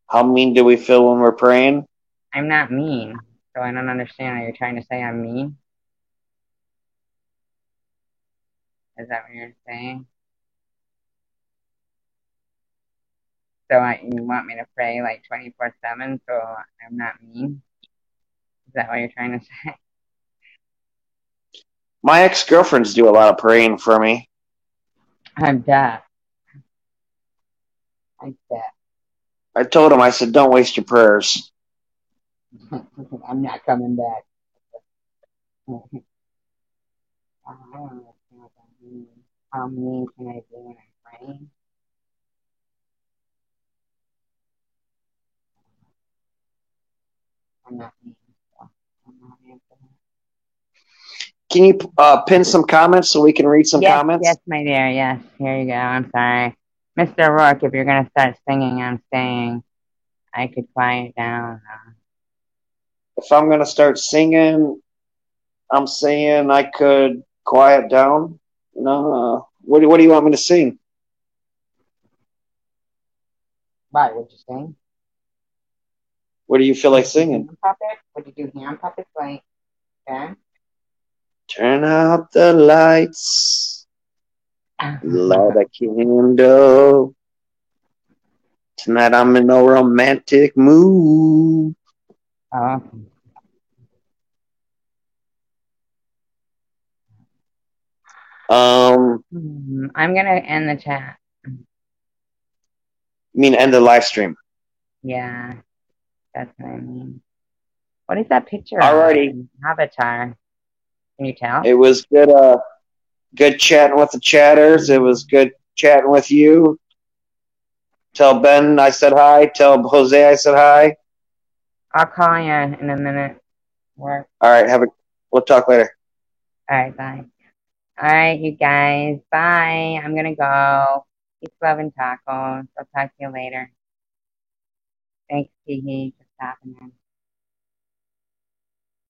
How mean do we feel when we're praying? I'm not mean, so I don't understand. Are you trying to say I'm mean? Is that what you're saying? So you want me to pray like 24/7 so I'm not mean? Is that what you're trying to say? My ex-girlfriends do a lot of praying for me. I'm deaf. I'm deaf. I told them, I said, don't waste your prayers. I'm not coming back. I don't understand what that means. How mean can I be when I'm praying? I'm not mean. So I'm not answering. Can you pin some comments so we can read some Yes, comments? yes, my dear. Yes, here you go. I'm sorry. Mr. Rourke, if you're going to start singing, I'm saying I could quiet down. If I'm going to start singing, I'm saying I could quiet down. No, what do you want me to sing? Why? What you sing? What do you feel like singing? Hand puppet? Would you do hand puppets like that? Turn out the lights, light a candle. Tonight I'm in a romantic mood. Oh. I'm gonna end the chat. You mean end the live stream? Yeah, that's what I mean. What is that picture Alrighty. of? Avatar. Can you tell? It was good. Good chatting with the chatters. It was good chatting with you. Tell Ben I said hi. Tell Jose I said hi. I'll call you in a minute. Work. All right. We'll talk later. All right, bye. All right, you guys. Bye. I'm gonna go. Peace, love, and tacos. I'll talk to you later. Thanks, Kiki, for stopping in.